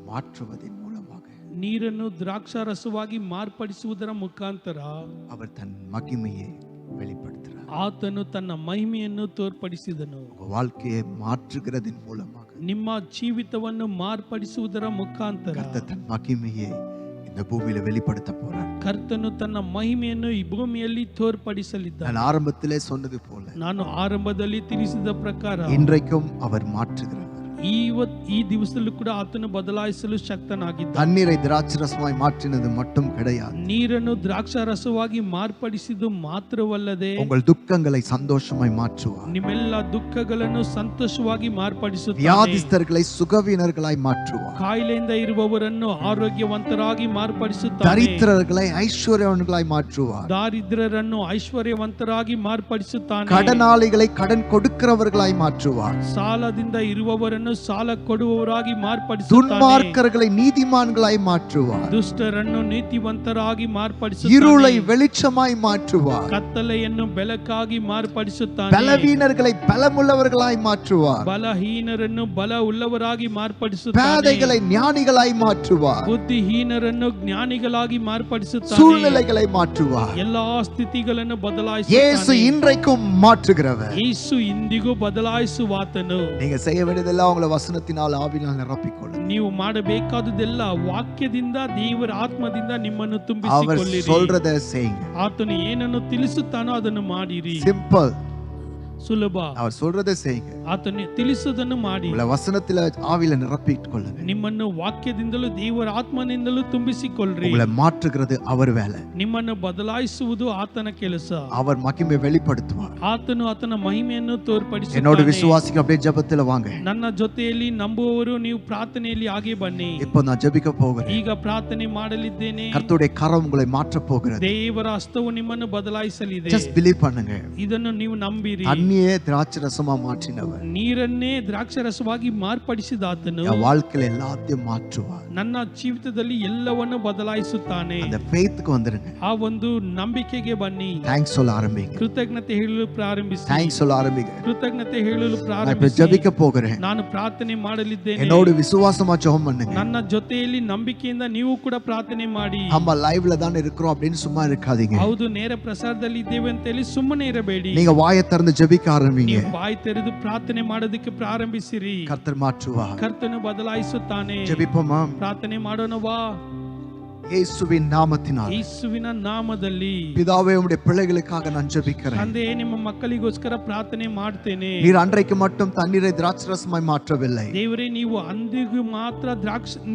மாற்றுவதன் மூலமாக, ನೀರನ್ನು ದ್ರಾಕ್ಷಾರಸವಾಗಿ ಮಾರ್ಪಡಿಸುವುದರ ಮುಖಾಂತರ அவர் தன் மகிமையை வெளிப்படுத்துகிறார். ಆತನು ತನ್ನ ಮಹಿಮೆಯನ್ನು ತೋರ್ಪಡಿಸಿದನು. உங்க வாழ்க்கையை மாற்றுகிறதன் மூலமாக, ನಿಮ್ಮ ಜೀವಿತವನ್ನು ಮಾರ್ಪಡಿಸುವುದರ ಮುಖಾಂತರ கர்த்தர் தன் மகிமையை இந்த பூமியில வெளிப்படுத்த போறார். ಕರ್ತನು ತನ್ನ ಮಹಿಮೆಯನ್ನು ಈ ಭೂಮಿಯಲ್ಲಿ ತೋರ್ಪಡಿಸಲಿದ್ದಾನೆ. நான் ஆரம்பத்திலே சொன்னது போல, ನಾನು ಆರಂಭದಲ್ಲಿ ತಿಳಿಸಿದ ಪ್ರಕಾರ இன்றைக்கும் அவர் மாற்றுகிறார். ಈ ದಿವಸದಲ್ಲೂ ಕೂಡ ಆತನು ಬದಲಾಯಿಸಲು ಶಕ್ತನಾಗಿದ್ದಾನೆ. தண்ணீரை திராட்சரசமாய் மாற்றினது மட்டும் கிடையாது, ನೀರನ್ನು ದ್ರಾಕ್ಷಾರಸವಾಗಿ ಮಾರ್ಪಡಿಸಿದ್ದು ಮಾತ್ರವಲ್ಲದೆ உங்கள் துக்கங்களை சந்தோஷமாய் மாற்றுவார். ನಿಮ್ಮೆಲ್ಲ ದುಃಖಗಳನ್ನು ಸಂತೋಷವಾಗಿ ಮಾರ್ಪಡಿಸುತ್ತಾನೆ. வியாதிஸ்தர்களை சுகவீனர்களாய் மாற்றுவார். ಕಾಯಿಲೆಯಿಂದ ಇರುವವರನ್ನು ಆರೋಗ್ಯವಂತರಾಗಿ ಮಾರ್ಪಡಿಸುತ್ತಾನೆ. தரித்திரர்களை ஐஸ்வர்யவான்களாய் மாற்றுவார். ದಾರಿದ್ರ್ಯರನ್ನು ಐಶ್ವರ್ಯವಂತರಾಗಿ ಮಾರ್ಪಡಿಸುತ್ತಾನೆ. கடனாளிகளை கடன் கொடுக்கிறவர்களாய் மாற்றுவார். ಸಾಲದಿಂದ ಇರುವವರನ್ನು ಸಾಲ ಕೊಡುವವರಾಗಿ ಮಾರ್ಪಡಿಸುತ್ತಾನೆ. துன்மார்க்கர்களை நீதிமான்களாய் மாற்றுவார். ದುಷ್ಟರನ್ನು ನೀತಿವಂತರಾಗಿ ಮಾರ್ಪಡಿಸುತ್ತಾನೆ. இருளை வெளிச்சமாய் மாற்றுவார். ಕತ್ತಲೆಯನ್ನು ಬೆಳಕಾಗಿ ಮಾರ್ಪಡಿಸುತ್ತಾನೆ. பலவீனர்களை பலமுள்ளவர்களாய் மாற்றுவார். ಬಲಹೀನರನ್ನು ಬಲ ಉಳ್ಳವರಾಗಿ ಮಾರ್ಪಡಿಸುತ್ತಾನೆ. பேதைகளை ஞானிகளாய் மாற்றுவார். ಬುದ್ಧಿಹೀನರನ್ನು ಜ್ಞಾನಿಗಳಾಗಿ ಮಾರ್ಪಡಿಸುತ್ತಾನೆ. சூழ்நிலைகளை மாற்றுவார். ಎಲ್ಲಾ ಸ್ಥಿತಿಗಳನ್ನು இயேசு ಬದಲಾಯಿಸುತ್ತಾನೆ. இன்றைக்கும் மாற்றுகிறவர். ಯೇಸು ಇಂದಿಗೂ ಬದಲಾಯಿಸುವಾತನು. நீங்க செய்ய வேண்டியதெல்லாம் உங்களை வசனத்தினால் ஆவினால் நிரப்பிக்கொள்ளுங்க. ನೀವು ಮಾಡಬೇಕಾದುದೆಲ್ಲ ವಾಕ್ಯದಿಂದ ದೇವರ ಆತ್ಮದಿಂದ ನಿಮ್ಮನ್ನು அவர் ತುಂಬಿಸಿಕೊಳ್ಳಿರಿ. சொல்றதை செய்யுங்க. ಆತನು ಏನನ್ನು ತಿಳಿಸುತ್ತಾನೋ ಅದನ್ನು ಮಾಡಿರಿ. சிம்பிள். ಸುಲಭ. அவர் சொல்றதை செய்யுங்க. ಆತನು ತಿಳಿಸುವುದನ್ನು ಮಾಡಿ உங்களை வசனத்தில ஆவியில நிரப்பிக்கொள்ளுங்க. ನಿಮ್ಮನ್ನು ವಾಕ್ಯದಿಂದಲೂ ದೇವರ ಆತ್ಮನಿಂದಲೂ ತುಂಬಿಸಿಕೊಳ್ಳ್ರಿ. உங்களை மாற்றுகிறது அவர் வேலை. ನಿಮ್ಮನ್ನು ಬದಲಾಯಿಸುವುದು ಆತನ ಕೆಲಸ. அவர் மகிமை வெளிப்படுத்துவார். ಆತನು ಆತನ ಮಹಿಮೆಯನ್ನು என்னோட ತೋರ್ಪಡಿಸುತ್ತಾನೆ. விசுவாசிக்கு அப்படியே ஜெபத்துல வாங்க. ನನ್ನ ಜೊತೆಯಲ್ಲಿ ನಂಬುವವರು ನೀವು ಪ್ರಾರ್ಥನೆಯಲ್ಲಿ ಹಾಗೆ ಬನ್ನಿ. இப்போ நான் ஜெபிக்க போகிறேன். ಈಗ ಪ್ರಾರ್ಥನೆ ಮಾಡಲಿದ್ದೇನೆ. கர்த்தருடைய கரம் உங்களை மாற்ற போகிறது. ದೇವರ ಹಸ್ತವು ನಿಮ್ಮನ್ನು ಬದಲಾಯಿಸಲಿದೆ. just believe பண்ணுங்க. ಇದನ್ನು ನೀವು ನಂಬಿರಿ. தண்ணியே திராட்சை ரசமா மாற்றினவர் ನೀರನ್ನೇ ದ್ರಾಕ್ಷರಸವಾಗಿ ಮಾರ್ಪಡಿಸಿದ ಆತನು என் வாழ்க்கையில எல்லாத்தையும் மாற்றுவார். ನನ್ನ ಜೀವಿತದಲ್ಲಿ ಎಲ್ಲವನ್ನು ಬದಲಾಯಿಸುತ್ತಾನೆ. அந்த faithக்கு வந்துருங்க. ಆ ಒಂದು ನಂಬಿಕೆಗೆ ಬನ್ನಿ. தேங்க்ஸ் சொல்ல ஆரம்பிங்க. ಕೃತಜ್ಞತೆ ಹೇಳಲು ಪ್ರಾರಂಭಿಸಿ. தேங்க்ஸ் சொல்ல ஆரம்பிங்க. ಕೃತಜ್ಞತೆ ಹೇಳಲು நான் இப்ப ಪ್ರಾರಂಭಿಸಿ. ஜெபிக்க போகிறேன். ನಾನು ಪ್ರಾರ್ಥನೆ ಮಾಡಲಿದ್ದೇನೆ. என்னோட விசுவாசமா ஜெபம் பண்ணுங்க. ನನ್ನ ಜೊತೆಯಲ್ಲಿ ನಂಬಿಕೆಯಿಂದ ನೀವು ಕೂಡ ಪ್ರಾರ್ಥನೆ ಮಾಡಿ. நம்ம லைவ்ல தான் இருக்கிறோம் அப்படின்னு சும்மா இருக்காதீங்க. ಹೌದು, ನೇರ ಪ್ರಸಾರದಲ್ಲಿ ಇದ್ದೇವೆ ಅಂತ ಹೇಳಿ ಸುಮ್ಮನೆ ಇರಬೇಡಿ. நீங்க வாயை திறந்து ஜெபிக்க ஆரம்பிங்க. ನೀವು ಬಾಯಿ ತೆರೆದು ಪ್ರಾರ್ಥನೆ ಮಾಡೋದಕ್ಕೆ ಪ್ರಾರಂಭಿಸಿರಿ. கர்த்தர் மாற்றுவார். ಕರ್ತನು ಬದಲಾಯಿಸುತ್ತಾನೆ. ஜெபிப்போமா? ಪ್ರಾರ್ಥನೆ ಮಾಡೋಣವಾ? இயேசுவின் நாமத்தினால் ಯೇಸುವಿನ ನಾಮದಲ್ಲಿ பிதாவே உம்முடைய பிள்ளைகளுக்காக நான் ஜெபிக்கிறேன். ತಂದೆಯೇ, ನಿಮ್ಮ ಮಕ್ಕಳಿಗೋಸ್ಕರ ಪ್ರಾರ್ಥನೆ ಮಾಡ್ತೇನೆ. நீர் அன்றைக்கு மட்டும் தண்ணீரை திராட்சரசமாய் மாற்றவில்லை. ದೇವರೇ, ನೀವು ಅಂದಿಗೂ ಮಾತ್ರ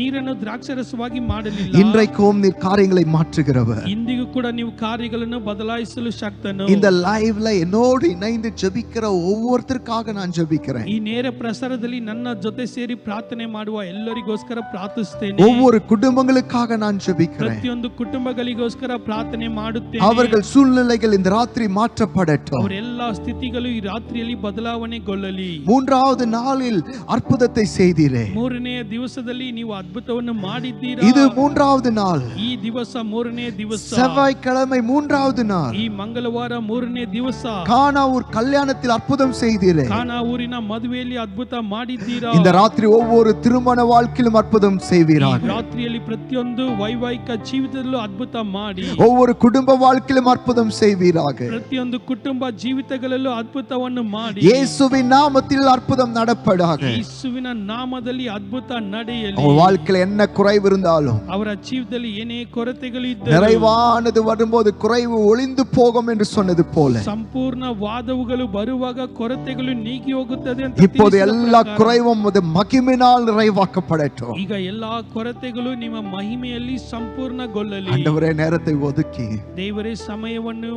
ನೀರನ್ನು ದ್ರಾಕ್ಷರಸವಾಗಿ ಮಾಡಲಿಲ್ಲ. இன்றைக்கும் நீர் காரியங்களை மாற்றுகிறவர். ಇಂದಿಗೂ ಕೂಡ ನೀವು ಕಾರ್ಯಗಳನ್ನು ಬದಲಾಯಿಸಲು ಶಕ್ತನು. இந்த லைவ்ல என்னோடு இணைந்து ஜெபிக்கிற ஒவ்வொருத்தருக்காக நான் ஜெபிக்கிறேன். ಈ ನೇರ ಪ್ರಸಾರದಲ್ಲಿ ನನ್ನ ಜೊತೆ ಸೇರಿ ಪ್ರಾರ್ಥನೆ ಮಾಡುವ ಎಲ್ಲರಿಗೋಸ್ಕರ ಪ್ರಾರ್ಥಿಸುತ್ತೇನೆ. ஒவ்வொரு குடும்பங்களுக்காக நான் ஜெபிக்கிறேன். ಪ್ರತಿಯೊಂದು ಕುಟುಂಬಗಳಿಗೋಸ್ಕರ ಪ್ರಾರ್ಥನೆ ಮಾಡುತ್ತೇನೆ. அவர்கள் சூழ்நிலைகள் இந்த ராத்திரி மாற்றப்படட்டும். ಅವರೆಲ್ಲ ಸ್ಥಿತಿಗಳು ಈ ರಾತ್ರಿಯಲ್ಲಿ ಬದಲಾವಣೆಗೊಳ್ಳಲಿ. மூன்றாவது நாளில் அற்புதத்தை செய்தீரே. ಮೂರನೆಯ ದಿವಸದಲ್ಲಿ ನೀವು ಅದ್ಭುತವನ್ನು ಮಾಡಿದ್ದೀರಾ. இது மூன்றாவது நாள். ಈ ದಿವಸ ಮೂರನೇ ದಿವಸ. செவ்வாய்க்கிழமை மூன்றாவது நாள். ಈ ಮಂಗಳವಾರ ಮೂರನೇ ದಿವಸ. கானாவூர் கல்யாணத்தில் அற்புதம் செய்தீரே. ಕಾನಾ ಊರಿನ ಮದುವೆಯಲ್ಲಿ ಅದ್ಭುತ ಮಾಡಿದ್ದೀರಾ. இந்த ராத்திரி ஒவ்வொரு திருமண வாழ்க்கையிலும் அற்புதம் ಈ செய்வீராக. ರಾತ್ರಿಯಲ್ಲಿ ಪ್ರತಿಯೊಂದು ವೈವಾಹಿಕ ವೈವಾಹಿಕ ಜೀವಿತದಲ್ಲೂ ಅದ್ಭುತ ಮಾಡಿ ஒவ்வொரு குடும்ப வாழ்க்கையிலும் அற்புதம் செய்வீராக. ಪ್ರತಿಯೊಂದು ಕುಟುಂಬ ಜೀವಿತಗಳಲ್ಲೂ ಅದ್ಭುತವನ್ನು ಮಾಡಿ இயேசுவின் நாமத்தில் அற்புதம் நடப்பதாக. ಯೇಸುವಿನ ನಾಮದಲ್ಲಿ ಅದ್ಭುತ ನಡೆಯಲಿ. அவன் வாழ்க்கையில என்ன குறைவு இருந்தாலும் ಅವರ ಜೀವಿತದಲ್ಲಿ ಏನೇ ಕೊರತೆಗಳು ಇದ್ದರೂ நிறைவானது வரும்போது குறைவு ஒளிந்து போகும் என்று சொன்னது போல ಸಂಪೂರ್ಣವಾದವುಗಳು ಬರುವಾಗ ಕೊರತೆಗಳು ನೀಗಿ ಹೋಗುತ್ತದೆ ಅಂತ இப்போது ತಿಳಿಸಿದ எல்லா ಪ್ರಕಾರ குறைவும் அது மகிமையினால் நிறைவாக்கப்படட்டும். ಈಗ ಎಲ್ಲಾ ಕೊರತೆಗಳು ನಿಮ್ಮ ಮಹಿಮೆಯಲ್ಲಿ ಸಂಪೂರ್ಣಗೊಳ್ಳಲಿ. ஆண்டவரே, நேரத்தை ஒதுக்கி ದೇವರೇ ಸಮಯವನ್ನು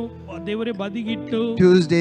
ದೇವರೇ ಬದಿಗಿಟ್ಟು டியூஸ்டே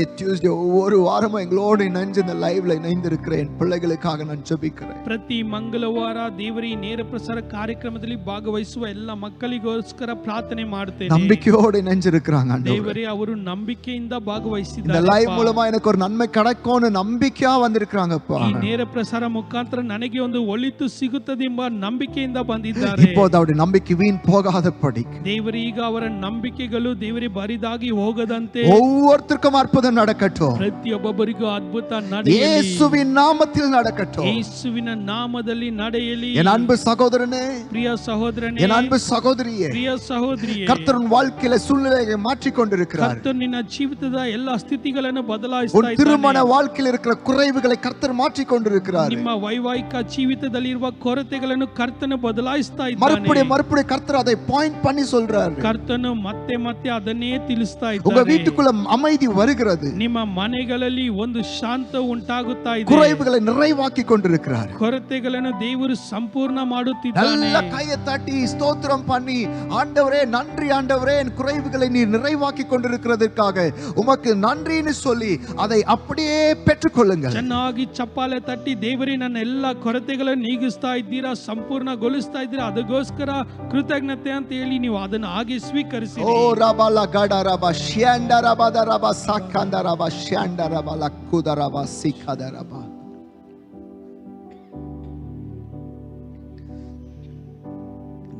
ஒவ்வொரு வாரமும் எங்களோடு இணைஞ்சு இந்த லைவ்ல இணைந்திருக்கிற என் பிள்ளைகளுக்காக நான் ஜெபிக்கிறேன். ಪ್ರತಿ ಮಂಗಳವಾರ ದೇವರೇ ನೇರ ಪ್ರಸಾರ ಕಾರ್ಯಕ್ರಮದಲ್ಲಿ ಭಾಗವಹಿಸುವ ಎಲ್ಲ ಮಕ್ಕಳಿಗೋಸ್ಕರ ಪ್ರಾರ್ಥನೆ ಮಾಡುತ್ತೇನೆ. நம்பிக்கையோடு இணைஞ்சிருக்கிறாங்க ஆண்டவரே. ದೇವರೇ ಅವರು ನಂಬಿಕೆಯಿಂದ இந்த ಭಾಗವಹಿಸಿದ್ದಾರೆ. லைவ் மூலமா எனக்கு ஒரு நன்மை கிடைக்கும்னு நம்பிக்கையா வந்திருக்காங்கப்பா. ಈ ನೇರ ಪ್ರಸಾರ ಮುಖಾಂತರ ನನಗೆ ಒಂದು ಒಳಿತು ಸಿಗುತ್ತದೆ ಎಂಬ ನಂಬಿಕೆಯಿಂದ ಬಂದಿದ್ದಾರೆ. இப்போது அவருடைய நம்பிக்கை வீண் போகாதபடிக்கு ದೇವರೇ ಈಗ ಅವರ ನಂಬಿಕೆಗಳು ದೇವರೇ ಬರಿದಾಗಿ ಹೋಗದಂತೆ ஒவ்வொருத்தருக்கும் அற்புதம் நடக்கட்டும். ಪ್ರತಿಯೊಬ್ಬರಿಗೂ ಅದ್ಭುತ ನಡೆಯಲಿ. இயேசுவின் நாமத்தில் நடக்கட்டும். ಯೇಸುವಿನ ನಾಮದಲ್ಲಿ ನಡೆಯಲಿ. என் அன்பு சகோதரனே, ಪ್ರಿಯ ಸಹೋದರನೇ, என் அன்பு சகோதரியே, ಪ್ರಿಯ ಸಹೋದರಿಯೇ, கர்த்தர் உன் வாழ்க்கையில சூழ்நிலையை மாற்றிக் கொண்டிருக்கிறார். ಕರ್ತನು ನಿನ್ನ ಜೀವಿತದ ಎಲ್ಲ ಸ್ಥಿತಿಗಳನ್ನು உன் ಬದಲಾಯಿಸ್ತಾ திருமண ಇದ್ದಾನೆ. வாழ்க்கையில் இருக்கிற குறைவுகளை கர்த்தர் மாற்றிக் கொண்டிருக்கிறார். ನಿಮ್ಮ ವೈವಾಹಿಕ ಜೀವಿತದಲ್ಲಿರುವ ಕೊರತೆಗಳನ್ನು ಕರ್ತನು ಬದಲಾಯಿಸ್ತಾ ಇದ್ದಾನೆ. மறுபடியும் கர்த்தர் அதை பாயிண்ட் பண்ணி சொல்றாரு. ಕರ್ತನು ಮತ್ತೆ ಮತ್ತೆ ಅದನ್ನೇ ತಿಳಿಸ್ತಾ உங்க ಇದ್ದಾನೆ. வீட்டுக்குள்ள அமைதி வருகிறது. ನಿಮ್ಮ ಮನೆಗಳಲ್ಲಿ ಒಂದು ಶಾಂತ ಉಂಟಾಗುತ್ತಾ ಇದೆ. குறைவுகளை நிறைவாக்கி கொண்டிருக்கிறார். ಕೊರತೆಗಳನ್ನು ದೇವರು ಸಂಪೂರ್ಣ ಮಾಡುತ್ತಿದ್ದಾನೆ. நல்ல கையை தட்டி ஸ்தோத்திரம் பண்ணி, ஆண்டவரே நன்றி ஆண்டவரே, என் குறைவுகளை நீர் நிறைவாக்கி கொண்டிருக்கிறதற்காக உமக்கு நன்றின்னு சொல்லி அதை அப்படியே பெற்றுக்கொள்ளுங்கள். ಚೆನ್ನಾಗಿ ಚಪ್ಪಾಳೆ ತಟ್ಟಿ ದೇವರೇ ನನ್ನ ಎಲ್ಲ ಕೊರತೆಗಳನ್ನು ನೀಗಿಸ್ತಾ ಇದ್ದೀರಾ, ಸಂಪೂರ್ಣಗೊಳಿಸ್ತಾ ಇದ್ದೀರಾ, ಅದಕ್ಕೋಸ್ಕರ ಕೃತಜ್ಞತೆ ಅಂತ ಹೇಳಿ ನೀವು ಅದನ್ನು ಹಾಗೆ ಸ್ವೀಕರಿಸಿ. ಓ ರಬಲ ಗಡ ರಬ ಶ್ಯಾಂಡ ರಬದ ರಬ ಸಾಕಂದ ರಬ ಶ್ಯಾಂಡ ರಬ ಲಕ್ಕುದ ರಬ ಸಿಕ್ಕದ ರಬ.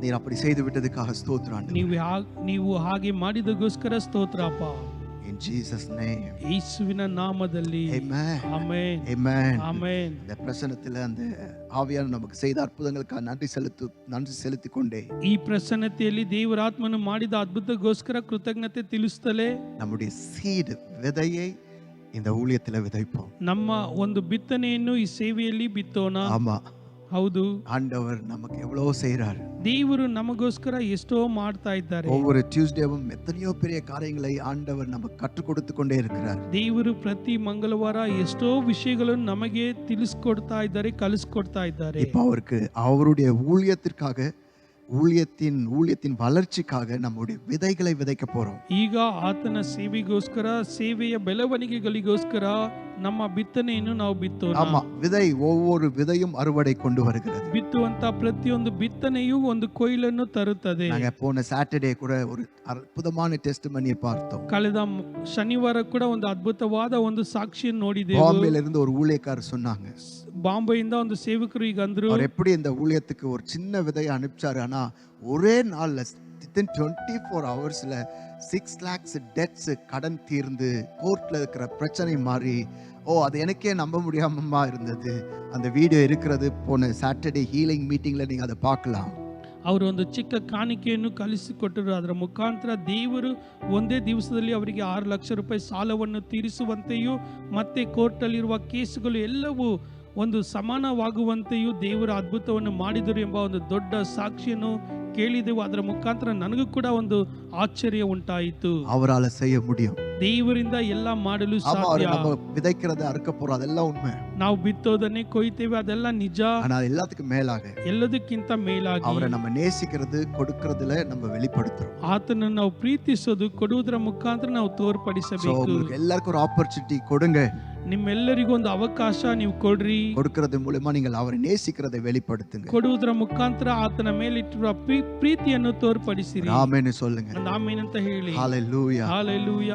நீர் அப்படி செய்து விட்டதுக்காக ஸ்தோத்திரம் ஆண்டவரே. ನೀವು ಹಾಗೆ ಮಾಡಿದಗೋಸ್ಕರ ಸ್ತೋತ್ರ ಅಪ್ಪ. In Jesus name. ಯೇಸುವಿನ ನಾಮದಲ್ಲಿ Amen. ಆಮೆನ್. Amen. ಆಮೆನ್. இந்த பிரசன்னத்துல அந்த ஆவியானவர் நமக்கு செய்த அற்புதங்களுக்காக நன்றி செலுத்திக் கொண்டே ಈ ಪ್ರಸನ್ನತೆಯಲ್ಲಿ ದೇವರಾತ್ಮನು ಮಾಡಿದ ಅದ್ಭುತಗೋಸ್ಕರ ಕೃತಜ್ಞತೆ ತಿಳಿಸುತ್ತಲೇ நம்முடைய சீட் விதையை இந்த ஊழியத்துல விதைப்போம். ನಮ್ಮ ಒಂದು ಬಿತ್ತನೆಯನ್ನು ಈ ಸೇವೆಯಲ್ಲಿ ಬಿತ್ತೋಣ. ஆமா, ಹೌದು. ஆண்டவர் நமக்கு எவ்வளவு செய்றார். ದೇವರು ನಮಗೋಸ್ಕರ ಎಷ್ಟೋ ಮಾಡ್ತಾ ಇದ್ದಾರೆ. ஒவ்வொரு டியூஸ்டேவும் எத்தனையோ பெரிய காரியங்களை ஆண்டவர் நமக்கு கற்றுக் கொடுத்து கொண்டே இருக்கிறார். ದೇವರು ಪ್ರತಿ ಮಂಗಳವಾರ ಎಷ್ಟೋ ವಿಷಯಗಳನ್ನು ನಮಗೆ ತಿಳಿಸ್ಕೊಡ್ತಾ ಇದ್ದಾರೆ, ಕಲಿಸ್ಕೊಡ್ತಾ ಇದ್ದಾರೆ. இப்ப அவருக்கு அவருடைய ஊழியத்திற்காக ஊழியத்தின் வளர்ச்சிக்காக நம்முடைய விதைகளை விதைக்க போறோம். ಈಗ ಆತನ ಸೇವೆಗೋಸ್ಕರ, ಸೇವೆಯ ಬೆಳವಣಿಗೆಗಳಿಗೋಸ್ಕರ ನಮ್ಮ ಬಿತ್ತನೆಯನ್ನು ನಾವು ಬಿತ್ತೋಣ. ஆமா, விதை ஒவ்வொரு விதையும் அறுவடை கொண்டு வருகிறது. ಬಿತ್ತುವಂತ ಪ್ರತಿಯೊಂದು ಬಿತ್ತನೆಯೂ ಒಂದು ಕೊಯ್ಲನ್ನು ತರುತ್ತದೆ. நாங்க போன சாட்டர்டே கூட ஒரு அற்புதமான டெஸ்டிமனியை பார்த்தோம். ಕಳೆದ ಶನಿವಾರ ಕೂಡ ಒಂದು ಅದ್ಭುತವಾದ ಒಂದು ಸಾಕ್ಷಿಯನ್ನು ನೋಡಿದೆವು. பாம்பேல இருந்து ஒரு ஊழியக்காரர் சொன்னாங்க, ಬಾಂಬೆಯಿಂದ ಒಂದು ಸೇವಕರು ಈಗ ಅಂದ್ರು, அவர் எப்படி இந்த ஊழியத்துக்கு ஒரு சின்ன விதையை அனுப்பிச்சாரு, ஆனா ஒரே நாள்ல within 24 ஹவர்ஸ்ல 6 lakhs டெட்ஸ் கடன் தீர்ந்து கோர்ட்ல இருக்கிற பிரச்சனை மாறி, அது எனக்கே நம்ப முடியாமமா இருந்தது. அந்த வீடியோ இருக்கிறது, போன சாட்டர்டே ஹீலிங் மீட்டிங்ல நீங்க அதை பார்க்கலாம். ಅವರು ಒಂದು ಚಿಕ್ಕ ಕಾಣಿಕೆಯನ್ನು ಕಲಿಸಿಕೊಟ್ಟರು. ಅದರ ಮುಖಾಂತರ ದೇವರು ಒಂದೇ ದಿವಸದಲ್ಲಿ ಅವರಿಗೆ 6 ಲಕ್ಷ ರೂಪಾಯಿ ಸಾಲವನ್ನು ತೀರಿಸುವಂತೆಯೂ ಮತ್ತೆ ಕೋರ್ಟಲ್ಲಿರುವ ಕೇಸುಗಳು ಎಲ್ಲವೂ ಒಂದು ಸಮಾನವಾಗುವಂತೆಯೂ ದೇವರ ಅದ್ಭುತವನ್ನು ಮಾಡಿದರು ಎಂಬ ಒಂದು ದೊಡ್ಡ ಸಾಕ್ಷಿಯನ್ನು ಕೇಳಿದೆವು. ಅದರ ಮುಖಾಂತರ ನನಗೂ ಕೂಡ ಒಂದು ಆಶ್ಚರ್ಯ ಉಂಟಾಯಿತು. அவரால செய்ய முடியும். ದೇವರಿಂದ ಎಲ್ಲ ಮಾಡಲು ಸಾಧ್ಯ. நம்ம விதைக்கிறத அறுக்க போறோம், அதெல்லாம் உண்மை. ನಾವು ಬಿತ್ತೋದನ್ನೇ ಕೊಯ್ತೇವೆ, ಅದೆಲ್ಲ ನಿಜ. ஆனா எல்லாத்துக்கும் மேலாக ಎಲ್ಲದಕ್ಕಿಂತ ಮೇಲಾಗಿ அவரை நம்ம நேசிக்கிறது, கொடுக்கிறதுல நம்ம வெளிப்படுத்துறோம். ಆತನನ್ನು ನಾವು ಪ್ರೀತಿಸೋದು, ಕೊಡುವುದರ ಮುಖಾಂತರ ನಾವು ತೋರ್ಪಡಿಸಬೇಕು. உங்களுக்கு எல்லாருக்கும் ஒரு ஆப்பர்ச்சுனிட்டி கொடுங்க. ನಿಮ್ಮೆಲ್ಲರಿಗೂ ಒಂದು ಅವಕಾಶ ನೀವು ಕೊಡ್ರಿ. கொடுக்கிறது மூலமா நீங்கள் அவரை நேசிக்கிறதை வெளிப்படுத்துங்க. ಕೊಡುವುದರ ಮುಖಾಂತರ ಆತನ ಮೇಲಿಟ್ಟಿರುವ ಪ್ರೀತಿಯನ್ನು ತೋರ್ಪಡಿಸಿರಿ. ಆಮೆನ್ சொல்லுங்க. ಆಮೆನ್ ಅಂತ ಹೇಳಿ. ஹalleluya. ಹಲ್ಲೆಲೂಯಾ.